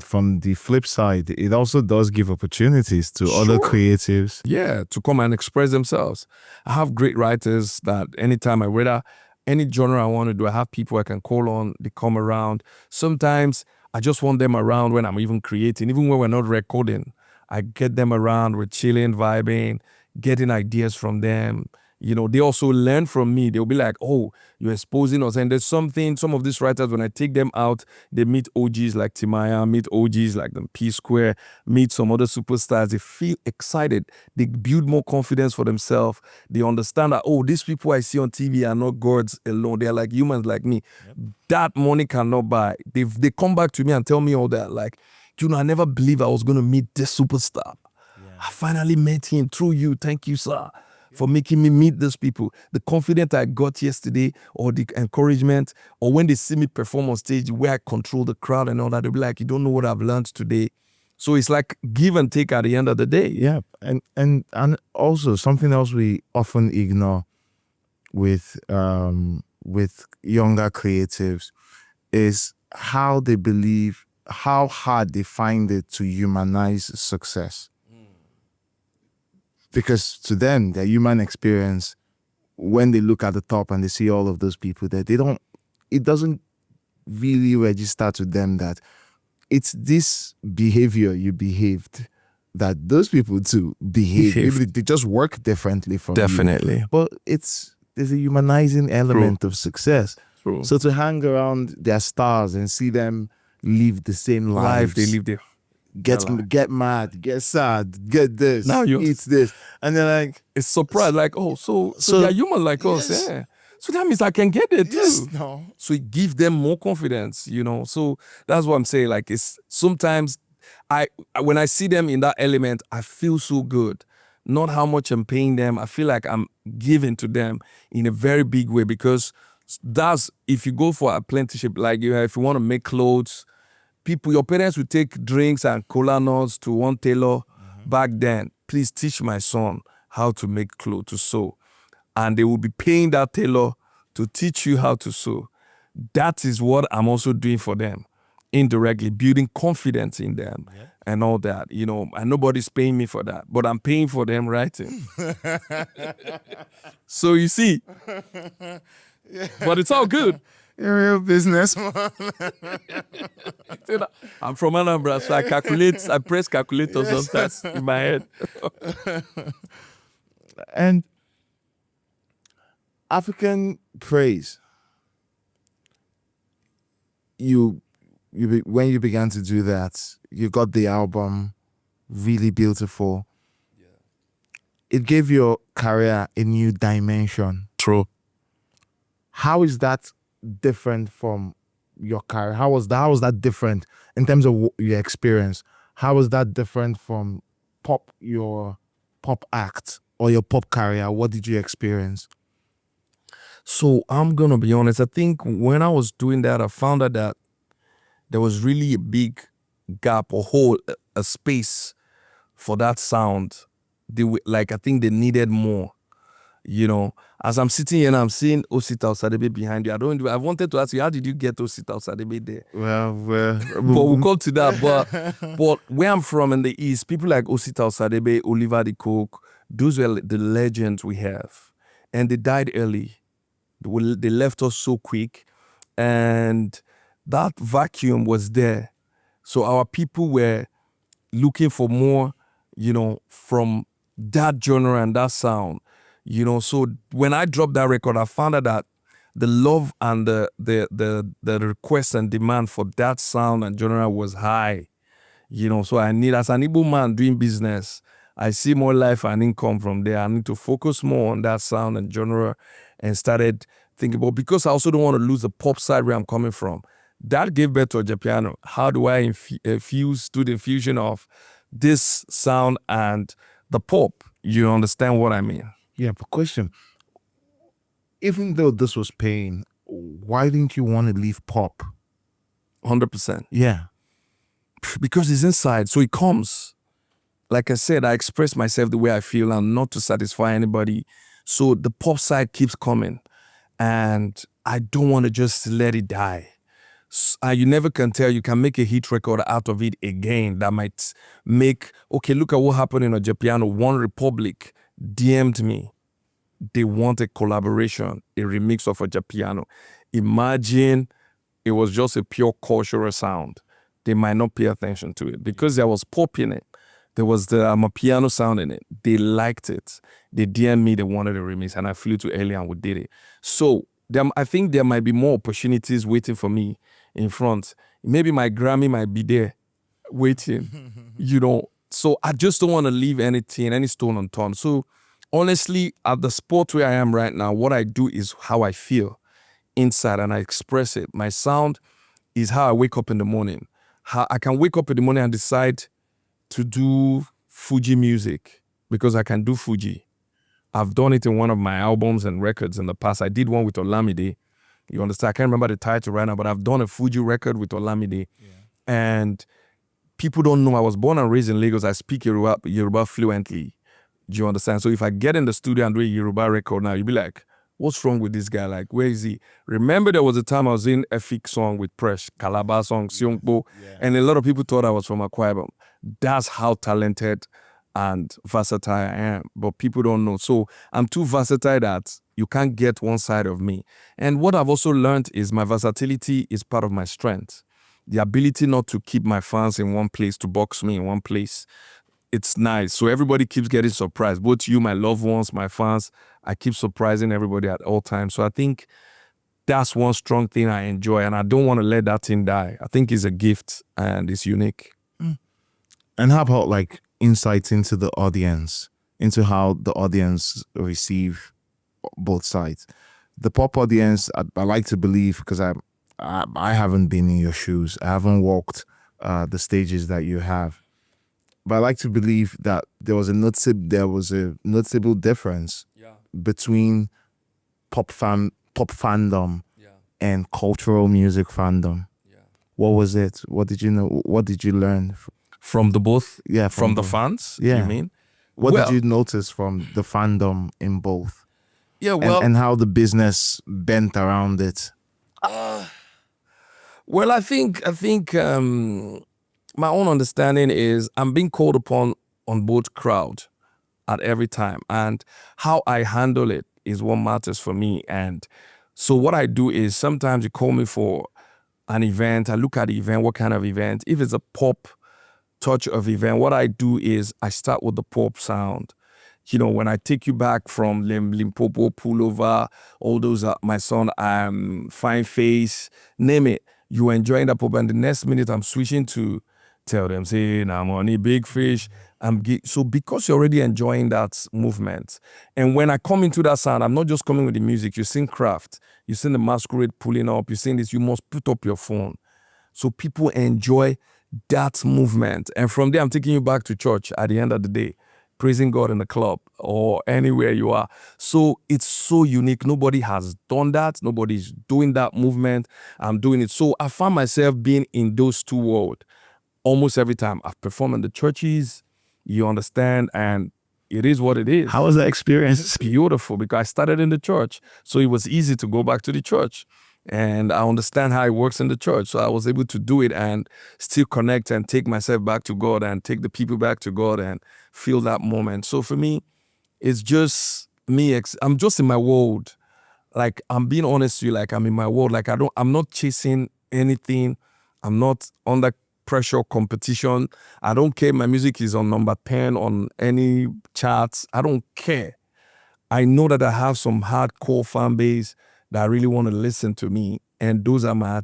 from the flip side, it also does give opportunities to other creatives. Yeah, to come and express themselves. I have great writers that anytime I read any genre I want to do, I have people I can call on, they come around. Sometimes I just want them around when I'm even creating, even when we're not recording. I get them around, we're chilling, vibing, getting ideas from them. They also learn from me. They'll be like, oh, you're exposing us. And there's some of these writers, when I take them out, they meet OGs like Timaya, meet OGs like the P-Square, meet some other superstars. They feel excited. They build more confidence for themselves. They understand that, oh, these people I see on TV are not gods alone. They're like humans like me. Yep. That money cannot buy. They come back to me and tell me all that. Like, I never believed I was going to meet this superstar. Yeah. I finally met him through you. Thank you, sir, for making me meet those people. The confidence I got yesterday, or the encouragement, or when they see me perform on stage where I control the crowd and all that, they'll be like, you don't know what I've learned today. So it's like give and take at the end of the day. Yeah, and also something else we often ignore with with younger creatives is how they believe, how hard they find it to humanize success. Because to them, their human experience, when they look at the top and they see all of those people there, it doesn't really register to them that it's this behavior you behaved that those people too behave. Maybe they just work differently from you. Definitely. But there's a humanizing element of success. True. So to hang around their stars and see them live the same lives, They live there. get mad, get sad, get this, Now eat this, and they're like, it's surprised, like, oh, so they're human like us, yeah. So that means I can get it too. yes, no. So it gives them more confidence, you know. So that's what I'm saying. Like, it's sometimes when I see them in that element, I feel so good. Not how much I'm paying them. I feel like I'm giving to them in a very big way, because that's, if you go for apprenticeship, like if you want to make clothes, your parents would take drinks and cola nuts to one tailor back then. Please teach my son how to make clothes, to sew. And they will be paying that tailor to teach you how to sew. That is what I'm also doing for them, indirectly, building confidence in them and all that, you know, and nobody's paying me for that, but I'm paying for them writing. So you see, but it's all good. You're a real businessman. I'm from Anambra, so I press calculator sometimes in my head. And African praise, when you began to do that, you got the album really beautiful. It gave your career a new dimension. True. How is that different from your career? How was that different in terms of your experience? How was that different from your pop act or your pop career? What did you experience? So I'm going to be honest. I think when I was doing that, I found out that there was really a big gap, a hole, a space for that sound. I think they needed more. You know, as I'm sitting here and I'm seeing Osita Osadebe behind you, I wanted to ask you, how did you get Osita Osadebe there? Well, but we'll come to that. But where I'm from in the East, people like Osita Osadebe, Oliver the Cook, those were the legends we have. And they died early. They left us so quick. And that vacuum was there. So our people were looking for more, you know, from that genre and that sound. You know, so when I dropped that record, I found out that the love and the request and demand for that sound and genre was high. You know, so as an Igbo man doing business, I see more life and income from there. I need to focus more on that sound and genre, and started thinking about, because I also don't want to lose the pop side where I'm coming from. That gave birth to Ojapiano. How do I infuse to the fusion of this sound and the pop? You understand what I mean? Yeah, but question. Even though this was pain, why didn't you want to leave pop? 100%. Yeah. Because it's inside, so it comes. Like I said, I express myself the way I feel and not to satisfy anybody. So the pop side keeps coming. And I don't want to just let it die. You never can tell. You can make a hit record out of it again that might make, okay, look at what happened in Ojapiano. One Republic DM'd me. They want a collaboration, a remix of Ojapiano. Imagine it was just a pure cultural sound. They might not pay attention to it because there was pop in it. There was the Amapiano sound in it. They liked it. They DM'd me, they wanted a remix, and I flew to LA and we did it. So I think there might be more opportunities waiting for me in front. Maybe my Grammy might be there waiting, you know. So I just don't want to leave anything, any stone unturned. So honestly, at the spot where I am right now, what I do is how I feel inside and I express it. My sound is how I wake up in the morning. How I can wake up in the morning and decide to do Fuji music because I can do Fuji. I've done it in one of my albums and records in the past. I did one with Olamide. You understand? I can't remember the title right now, but I've done a Fuji record with Olamide. Yeah. And people don't know I was born and raised in Lagos. I speak Yoruba fluently. Do you understand? So if I get in the studio and do a Yoruba record now, you'll be like, what's wrong with this guy? Like, where is he? Remember, there was a time I was in a fake song with Presh, Calabar song, Siongbo, and a lot of people thought I was from Akwa Ibom. That's how talented and versatile I am, but people don't know. So I'm too versatile that you can't get one side of me. And what I've also learned is my versatility is part of my strength. The ability not to keep my fans in one place, to box me in one place. It's nice. So everybody keeps getting surprised. Both you, my loved ones, my fans, I keep surprising everybody at all times. So I think that's one strong thing I enjoy, and I don't want to let that thing die. I think it's a gift and it's unique. And how about like insights into the audience, into how the audience receive both sides? The pop audience, I like to believe, because I haven't been in your shoes. I haven't walked the stages that you have. But I like to believe that there was a noticeable difference between pop fandom and cultural music fandom. What was it? What did you know? What did you learn? From the both? Yeah, From the both. fans, Yeah. you mean? What Well- did you notice from the fandom in both? Yeah, well, And how the business bent around it? well, I think my own understanding is I'm being called upon on both crowd at every time, and how I handle it is what matters for me. And so what I do is sometimes you call me for an event, I look at the event, what kind of event. If it's a pop touch of event, what I do is I start with the pop sound. You know, when I take you back from Limpopo, Pullover, all those, my son, Fine Face, name it, you enjoying that pop, and the next minute I'm switching to Tell Them, say, I'm on a big fish. So because you're already enjoying that movement, and when I come into that sound, I'm not just coming with the music. You sing craft, you sing the masquerade pulling up, you sing this, you must put up your phone. So people enjoy that movement. And from there, I'm taking you back to church at the end of the day, praising God in the club or anywhere you are. So it's so unique. Nobody has done that. Nobody's doing that movement. I'm doing it. So I found myself being in those two worlds almost every time. I've performed in the churches, you understand, and it is what it is. How was that experience? Beautiful, because I started in the church, so it was easy to go back to the church, and I understand how it works in the church, so I was able to do it and still connect and take myself back to God and take the people back to God and feel that moment. So for me, it's just me. I'm just in my world. Like, I'm being honest with you, like I'm in my world. Like I'm not chasing anything. I'm not under pressure, competition. I don't care. My music is on number 10 on any charts. I don't care. I know that I have some hardcore fan base that really want to listen to me, and those are my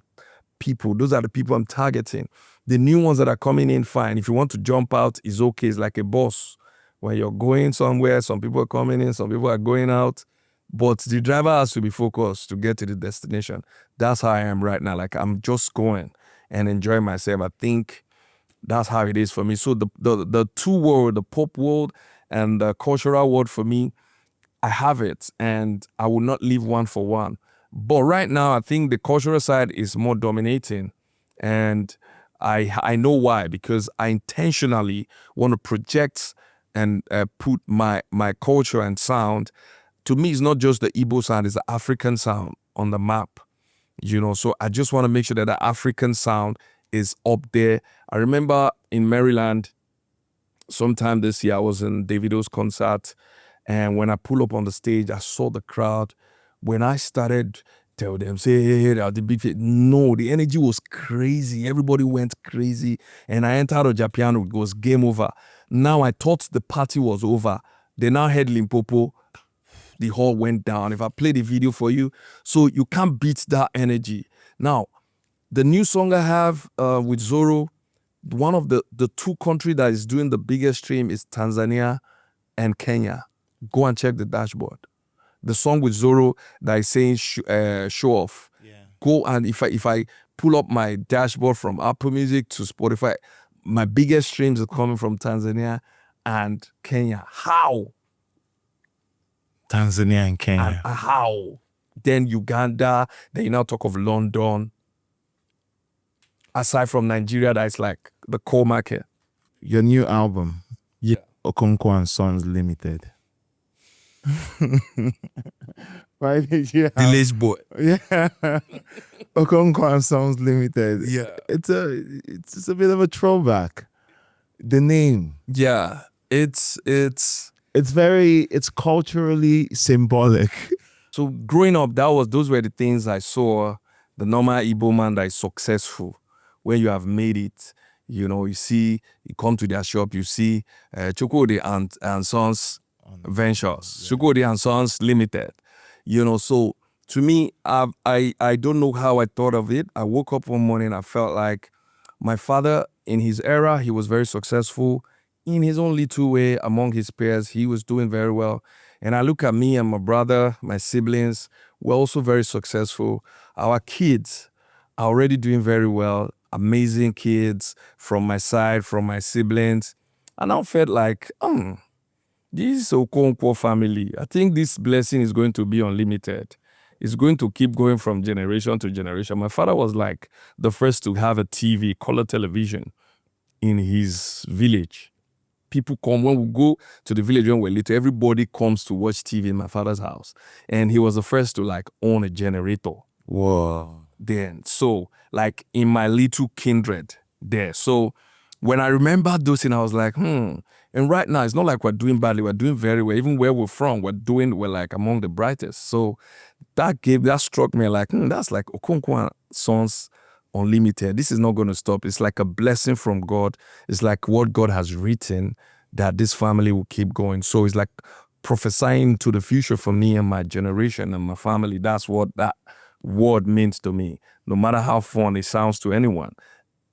people. Those are the people I'm targeting. The new ones that are coming in, fine. If you want to jump out, it's okay. It's like a bus. When you're going somewhere, some people are coming in, some people are going out, but the driver has to be focused to get to the destination. That's how I am right now. Like, I'm just going and enjoying myself. I think that's how it is for me. So the two world, the pop world and the cultural world, for me, I have it, and I will not leave one for one. But right now, I think the cultural side is more dominating, and I know why, because I intentionally want to project and put my culture and sound. To me, it's not just the Igbo sound; it's the African sound on the map. You know, so I just want to make sure that the African sound is up there. I remember in Maryland, sometime this year, I was in Davido's concert, and when I pull up on the stage, I saw the crowd. When I started, tell them, say, hey, the big fit. No, the energy was crazy. Everybody went crazy. And I entered Ojapiano. It was game over. Now I thought the party was over. They now heard Limpopo. The hall went down. If I play the video for you, so you can't beat that energy. Now, the new song I have with Zoro, one of the two countries that is doing the biggest stream is Tanzania and Kenya. Go and check the dashboard. The song with Zoro that is saying show off. Yeah. Go, and if I pull up my dashboard from Apple Music to Spotify, my biggest streams are coming from Tanzania and Kenya. How? Tanzania and Kenya. And how? Then Uganda, then you now talk of London. Aside from Nigeria, that's like the core market. Your new album, Yeah. Okonkwo and Sons Limited. Why did you have Village boy. Yeah. Okonkwo and Sons Limited. Yeah. It's a bit of a throwback. The name. Yeah. It's It's culturally symbolic. so growing up, those were the things I saw. The normal Igbo man that is successful, when you have made it, you see, you come to their shop, you see Chukwudi and Sons Ventures, Chukwudi and Sons Limited. So to me, I don't know how I thought of it. I woke up one morning, I felt like my father, in his era, he was very successful. In his own little way, among his peers, he was doing very well. And I look at me and my brother, my siblings, we're also very successful. Our kids are already doing very well. Amazing kids from my side, from my siblings. And I felt like, this Okonkwo family, I think this blessing is going to be unlimited. It's going to keep going from generation to generation. My father was like the first to have a TV, color television, in his village. People come, when we go to the village when we're little, everybody comes to watch TV in my father's house. And he was the first to like own a generator. Whoa. Then, so like in my little kindred there. So when I remember those things, I was like, And right now, it's not like we're doing badly, we're doing very well. Even where we're from, we're like among the brightest. So that struck me like, that's like Okonkwo and Sons Unlimited. This is not going to stop. It's like a blessing from God. It's like what God has written, that this family will keep going. So it's like prophesying to the future for me and my generation and my family. That's what that word means to me. No matter how fun it sounds to anyone,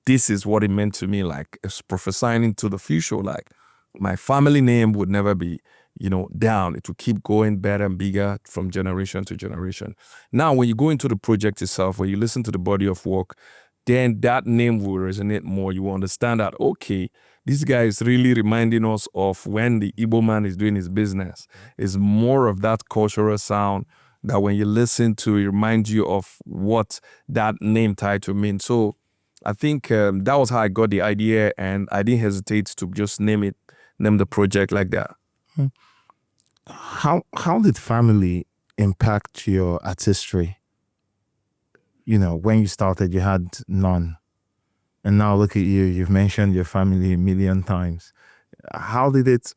this is what it meant to me. Like, it's prophesying into the future. Like, my family name would never be, down. It will keep going better and bigger from generation to generation. Now, when you go into the project itself, when you listen to the body of work, then that name will resonate more. You will understand that, okay, this guy is really reminding us of when the Igbo man is doing his business. It's more of that cultural sound that when you listen to, it reminds you of what that name title means. So I think that was how I got the idea, and I didn't hesitate to just name the project like that. How did family impact your artistry? When you started, you had none. And now look at you, you've mentioned your family a million times. How did it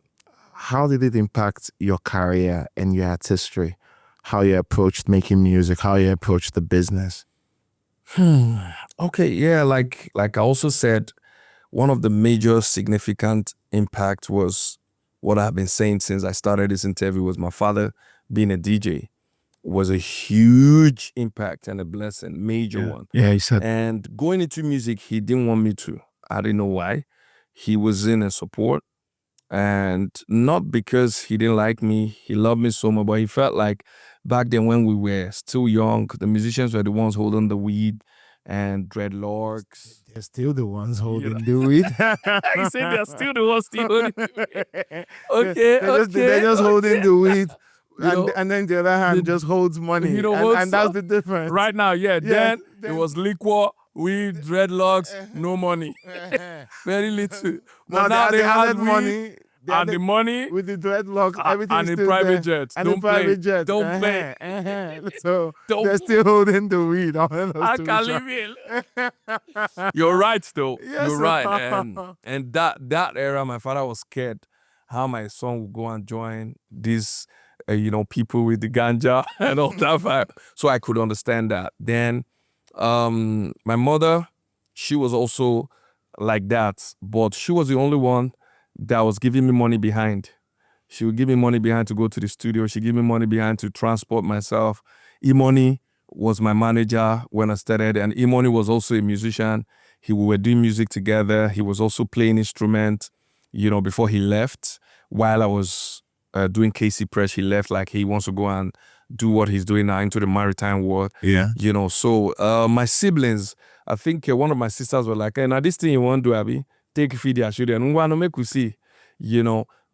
impact your career and your artistry? How you approached making music, how you approached the business? Okay, yeah, like I also said, one of the major significant impact was what I've been saying since I started this interview, was my father being a DJ was a huge impact and a blessing, major one. Yeah, he said. And going into music, he didn't want me to. I didn't know why. He was in a support, and not because he didn't like me. He loved me so much, but he felt like back then when we were still young, the musicians were the ones holding the weed and dreadlocks. They're still the ones holding the weed. I said they're still the ones still holding the weed. Okay, they're just holding the weed. You And then the other hand just holds money. And that's the difference. Right now, then it was liquor, weed, dreadlocks, no money. Very little. But now they have money. And the money with the dreadlocks, everything and is the still private there. jets. And Don't the private play. jets. Don't play. So Don't- they're still holding the weed. I can't leave it. You're right, though. Yes, You're sir. right. And that era, my father was scared how my son would go and join these, people with the ganja and all that vibe. So I could understand that. Then, my mother, she was also like that, but she was the only one that was giving me money behind. She would give me money behind to go to the studio. She gave me money behind to transport myself. Imoni was my manager when I started, and Imoni was also a musician. We were doing music together. He was also playing instrument, before he left. While I was doing KC Presh, he left, like he wants to go and do what he's doing now into the maritime world. Yeah. So my siblings, I think one of my sisters were like, hey, now this thing you want to do, Abby, take feed your children. We want to make we see,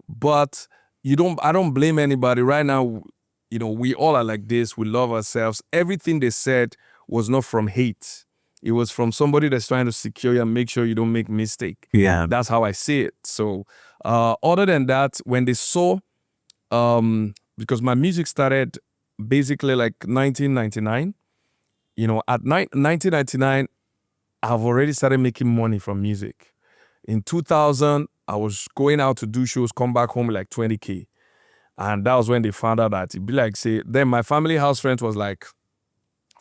But I don't blame anybody. Right now, we all are like this. We love ourselves. Everything they said was not from hate. It was from somebody that's trying to secure you and make sure you don't make mistake. Yeah. That's how I see it. So other than that, when they saw, because my music started basically like 1999. At 1999, I've already started making money from music. In 2000, I was going out to do shows, come back home with like 20K. And that was when they found out that it'd be like, say, then my family house rent was like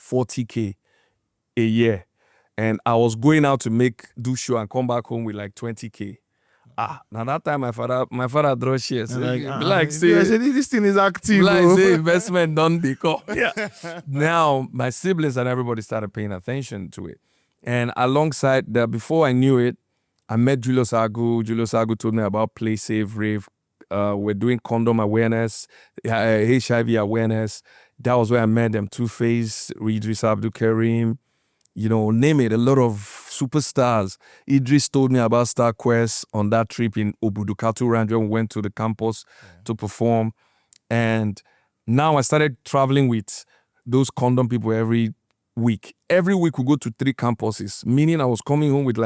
40K a year. And I was going out to do show and come back home with like 20K. Now that time my father draw shares. Say, this thing is active. Say investment done they come. Yeah. Now my siblings and everybody started paying attention to it. And alongside that, before I knew it, I met Julius Agu. Julius Agu told me about Play Safe Rave. We're doing condom awareness, HIV awareness. That was where I met them. Two-Face, Idris Abdul Karim, name it, a lot of superstars. Idris told me about Star Quest on that trip in Obudukatu Ranch when we went to the campus to perform. And now I started traveling with those condom people every week. Every week we go to 3 campuses, meaning I was coming home with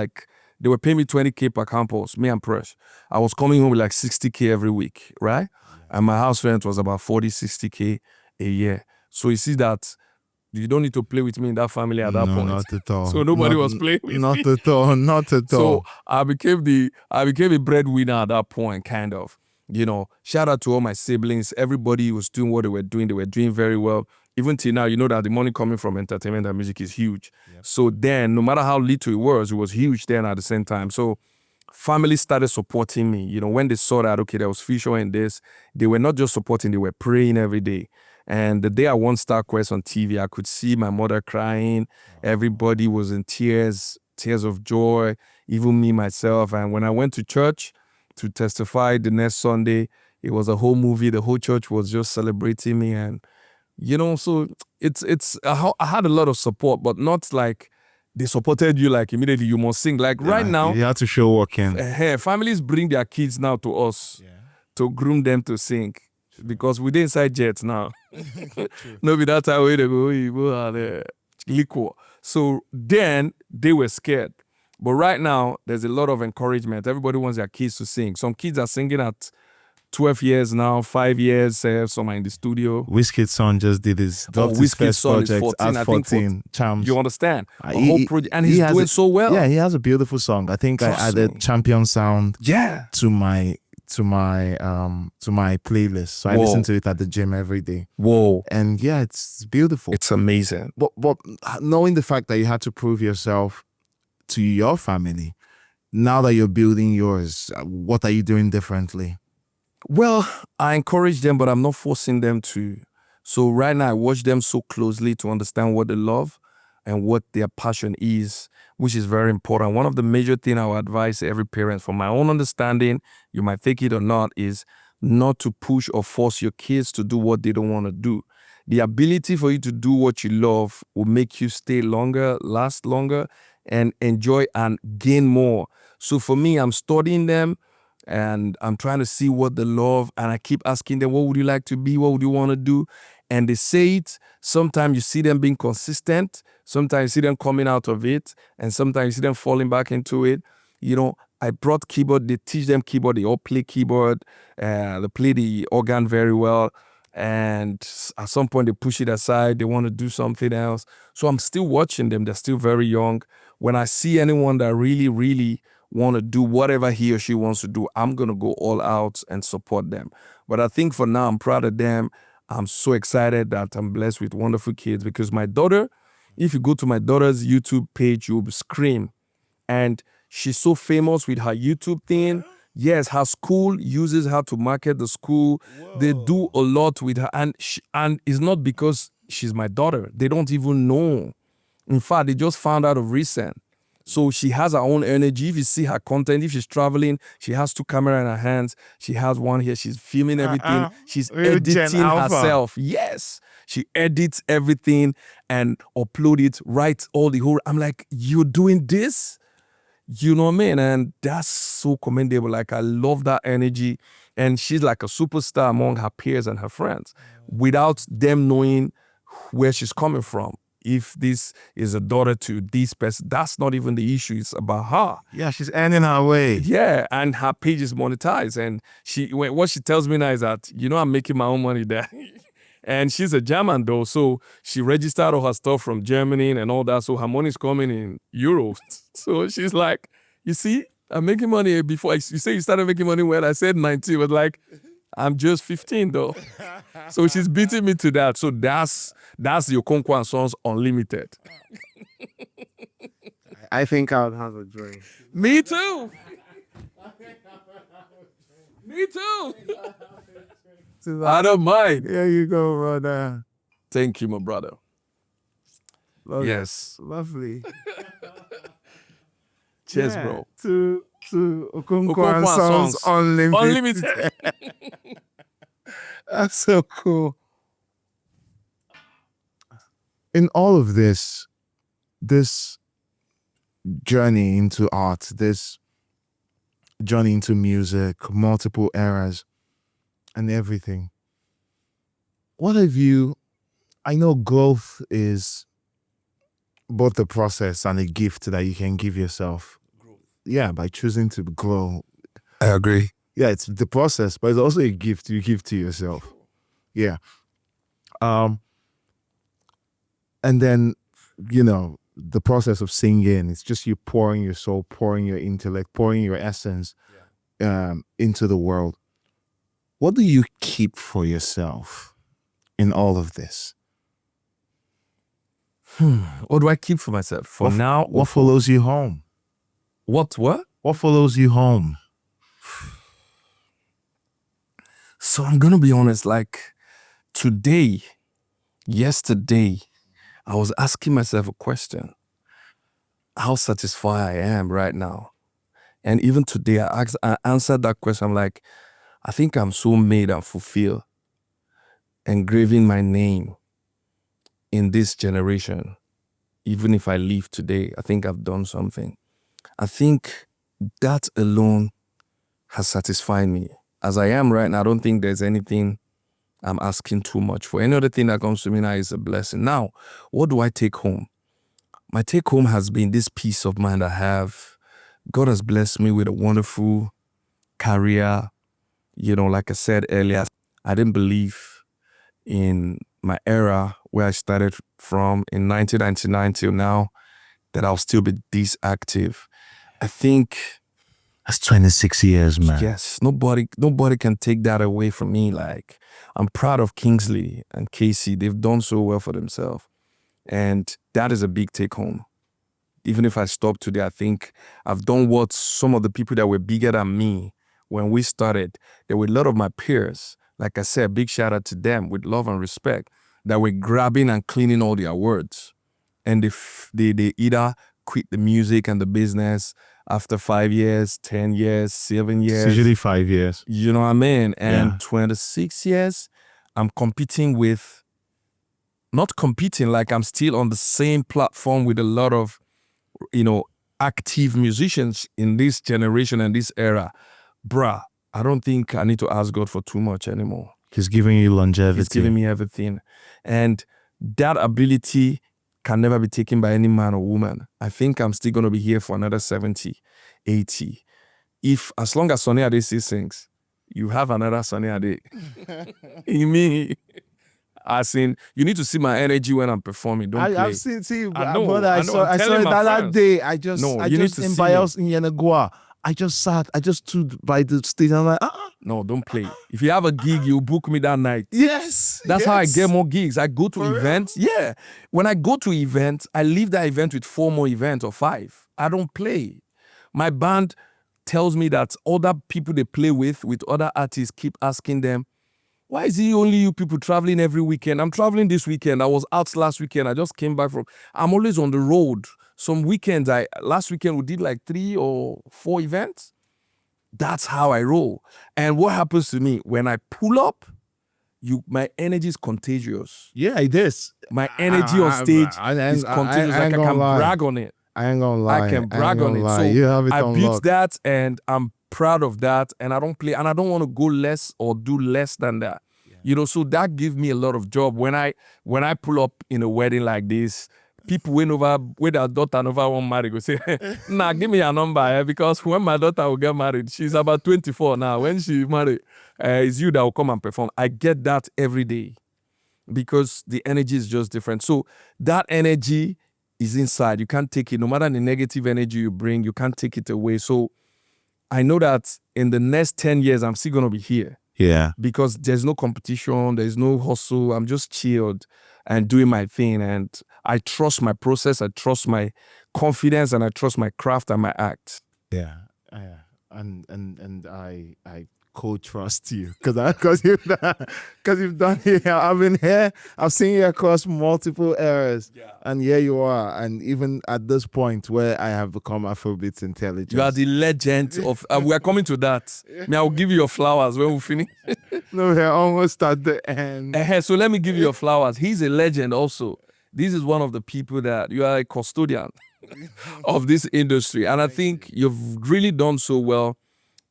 they were paying me 20K per campus, me and Presh. I was coming home with like 60K every week, right? And my house rent was about 40, 60K a year. So you see that you don't need to play with me in that family at that point. Not at all. So nobody was playing with me. Not at all. Not at all. So I became a breadwinner at that point, kind of. Shout out to all my siblings. Everybody was doing what they were doing. They were doing very well. Even till now, that the money coming from entertainment and music is huge. Yep. So then, no matter how little it was huge then at the same time. So family started supporting me. When they saw that, okay, there was future in this, they were not just supporting, they were praying every day. And the day I won Star Quest on TV, I could see my mother crying. Everybody was in tears of joy, even me, myself. And when I went to church to testify the next Sunday, it was a whole movie. The whole church was just celebrating me. And, so I had a lot of support, but not like they supported you like immediately you must sing. Like right now. You have to show working. Families bring their kids now to us to groom them to sing. Because we dey inside jets now. No be that time wey they go the liquor. So then they were scared. But right now, there's a lot of encouragement. Everybody wants their kids to sing. Some kids are singing at 12 years now, 5 years, some are in the studio. Wizkid's son just did his first project 14, at 14. Charms. You understand? Whole project, and he's doing so well. Yeah, he has a beautiful song. I think I added champion sound to my playlist. So I listen to it at the gym every day. Whoa. And yeah, it's beautiful. It's amazing. But knowing the fact that you had to prove yourself to your family, now that you're building yours, what are you doing differently? Well, I encourage them, but I'm not forcing them to. So right now, I watch them so closely to understand what they love and what their passion is, which is very important. One of the major things I would advise every parent, from my own understanding, you might take it or not, is not to push or force your kids to do what they don't want to do. The ability for you to do what you love will make you stay longer, last longer, and enjoy and gain more. So for me, I'm studying them, and I'm trying to see what they love, and I keep asking them, what would you like to be? What would you want to do? And they say it. Sometimes you see them being consistent. Sometimes you see them coming out of it. And sometimes you see them falling back into it. I brought keyboard. They teach them keyboard. They all play keyboard. They play the organ very well. And at some point, they push it aside. They want to do something else. So I'm still watching them. They're still very young. When I see anyone that really, really want to do whatever he or she wants to do, I'm going to go all out and support them. But I think for now, I'm proud of them. I'm so excited that I'm blessed with wonderful kids, because my daughter, if you go to my daughter's YouTube page, you'll scream. And she's so famous with her YouTube thing. Yes, her school uses her to market the school. Whoa. They do a lot with her. And it's not because she's my daughter. They don't even know. In fact, they just found out of recent. So she has her own energy. If you see her content, if she's traveling, she has 2 cameras in her hands. She has one here. She's filming everything. She's editing herself. Yes. She edits everything and upload it, writes all the whole. I'm like, you're doing this? You know what I mean? And that's so commendable. Like, I love that energy. And she's like a superstar among her peers and her friends without them knowing where she's coming from. If this is a daughter to this person, that's not even the issue. It's about her. Yeah, she's earning her way. Yeah, and her page is monetized. And what she tells me now is that, I'm making my own money there. And she's a German though, so she registered all her stuff from Germany and all that. So her money's coming in euros. So she's like, you see, I'm making money before. You say you started making money when I said 19. It was like, I'm just 15 though. So she's beating me to that. So that's the Okonkwo and Sons Unlimited. I think I would have a drink. Me too. Me too. I don't mind. Here you go, brother. Thank you, my brother. Lovely. Yes. Lovely. Cheers, Yeah, bro. To Okonkwo Okonkwo and Sons Unlimited. Unlimited. That's so cool. In all of this journey into art, this journey into music, multiple eras, and everything, what have you, I know growth is both the process and a gift that you can give yourself. Yeah, by choosing to grow. I agree. Yeah, it's the process, but it's also a gift you give to yourself. Yeah. And then, the process of singing, it's just you pouring your soul, pouring your intellect, pouring your essence into the world. What do you keep for yourself in all of this? What do I keep for myself? For now, what follows you home? What? What follows you home? So I'm gonna be honest, like yesterday, I was asking myself a question. How satisfied I am right now. And even today, I answered that question. I'm like, I think I'm so made and fulfilled, engraving my name in this generation. Even if I leave today, I think I've done something. I think that alone has satisfied me. As I am right now, I don't think there's anything I'm asking too much for. Any other thing that comes to me now is a blessing. Now, what do I take home? My take home has been this peace of mind I have. God has blessed me with a wonderful career. Like I said earlier, I didn't believe in my era where I started from in 1999 till now that I'll still be this active. I think That's 26 years, man. yes, nobody can take that away from me. Like, I'm proud of Kingsley and Kcee. They've done so well for themselves. And that is a big take home. Even if I stop today, I think I've done what some of the people that were bigger than me when we started, there were a lot of my peers, like I said, big shout out to them with love and respect, that were grabbing and cleaning all the awards. And they either quit the music and the business after 5 years, 10 years, 7 years. It's usually 5 years. You know what I mean? And Yeah. 26 years, I'm competing with, not competing, like I'm still on the same platform with a lot of, active musicians in this generation and this era. Bruh, I don't think I need to ask God for too much anymore. He's giving you longevity. He's giving me everything. And that ability can never be taken by any man or woman. I think I'm still going to be here for another 70, 80. As long as Sonny Ade still sings, you have another Sonny Ade. In me. As in, you need to see my energy when I'm performing. Don't play. I've seen I know, brother. I I know. saw I'm it telling my that friends. day. I just You need to in see Bios in Yenagua. I just stood by the stage. I'm like, No, don't play. If you have a gig, you book me that night. yes. That's how I yes. get more gigs. I go to For real? events. Yeah. When I go to events, I leave that event with 4 more events or 5. I don't play. My band tells me that other people they play with other artists, keep asking them, why is it only you people traveling every weekend? I'm traveling this weekend. I was out last weekend. I just came back I'm always on the road. Some weekends, last weekend we did like 3 or 4 events. That's how I roll. And what happens to me when I pull up, my energy is contagious. Yeah, it is. My energy on stage is contagious. I Like I ain't can gonna lie. brag on it. I ain't gonna lie. I can brag ain't on gonna it. lie. So you have it I on built lock. that, and I'm proud of that. And I don't play, and I don't want to go less or do less than that. So that gives me a lot of job. When I pull up in a wedding like this, people went over with their daughter never want marry, go say, nah, give me your number, because when my daughter will get married, she's about 24 now. When she married, it's you that will come and perform. I get that every day. because the energy is just different. So that energy is inside. You can't take it. No matter the negative energy you bring, you can't take it away. So I know that in the next 10 years, I'm still going to be here. Yeah. Because there's no competition, there's no hustle. I'm just chilled and doing my thing. And I trust my process, I trust my confidence, and I trust my craft and my act. Yeah. Yeah. And I co-trust you because you've done it. I've been here. I've seen you across multiple eras, and here you are. And even at this point where I have become Afrobeats intelligence, You are the legend of. We are coming to that. I will give you your flowers when we finish. No, we're almost at the end. So let me give you your flowers. He's a legend also. This is one of the people that you are a custodian of this industry, and I think you've really done so well.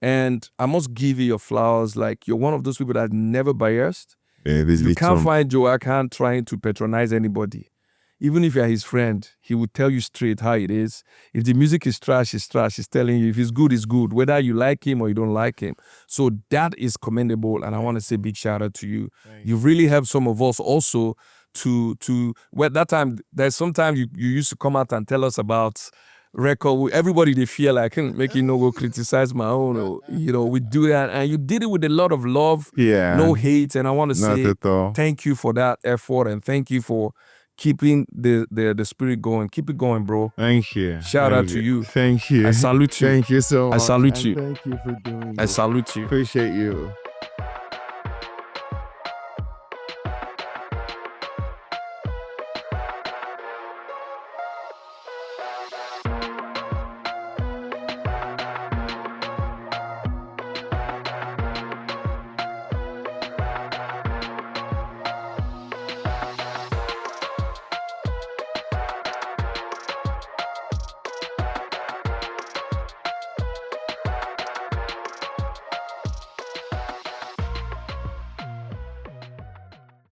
And I must give you your flowers. Like, you're one of those people that never biased. Yeah, You can't find Joaquin trying to patronize anybody. Even if you're his friend, he would tell you straight how it is. If the music is trash, it's trash. He's telling you. If it's good, it's good, whether you like him or you don't like him. So that is commendable, and I want to say big shout out to you. You've really helped some of us also well, that time, there's sometimes you used to come out and tell us about record. Everybody, they feel like, make you go criticize my own, or, we do that, and you did it with a lot of love, no hate, and I want to Not say at all. thank you for that effort, and thank you for keeping the spirit going. Keep it going, bro. Thank you. Shout out to you. Thank you. I salute you. Thank you so much. I salute And you. Thank you for doing I this. salute you. Appreciate you.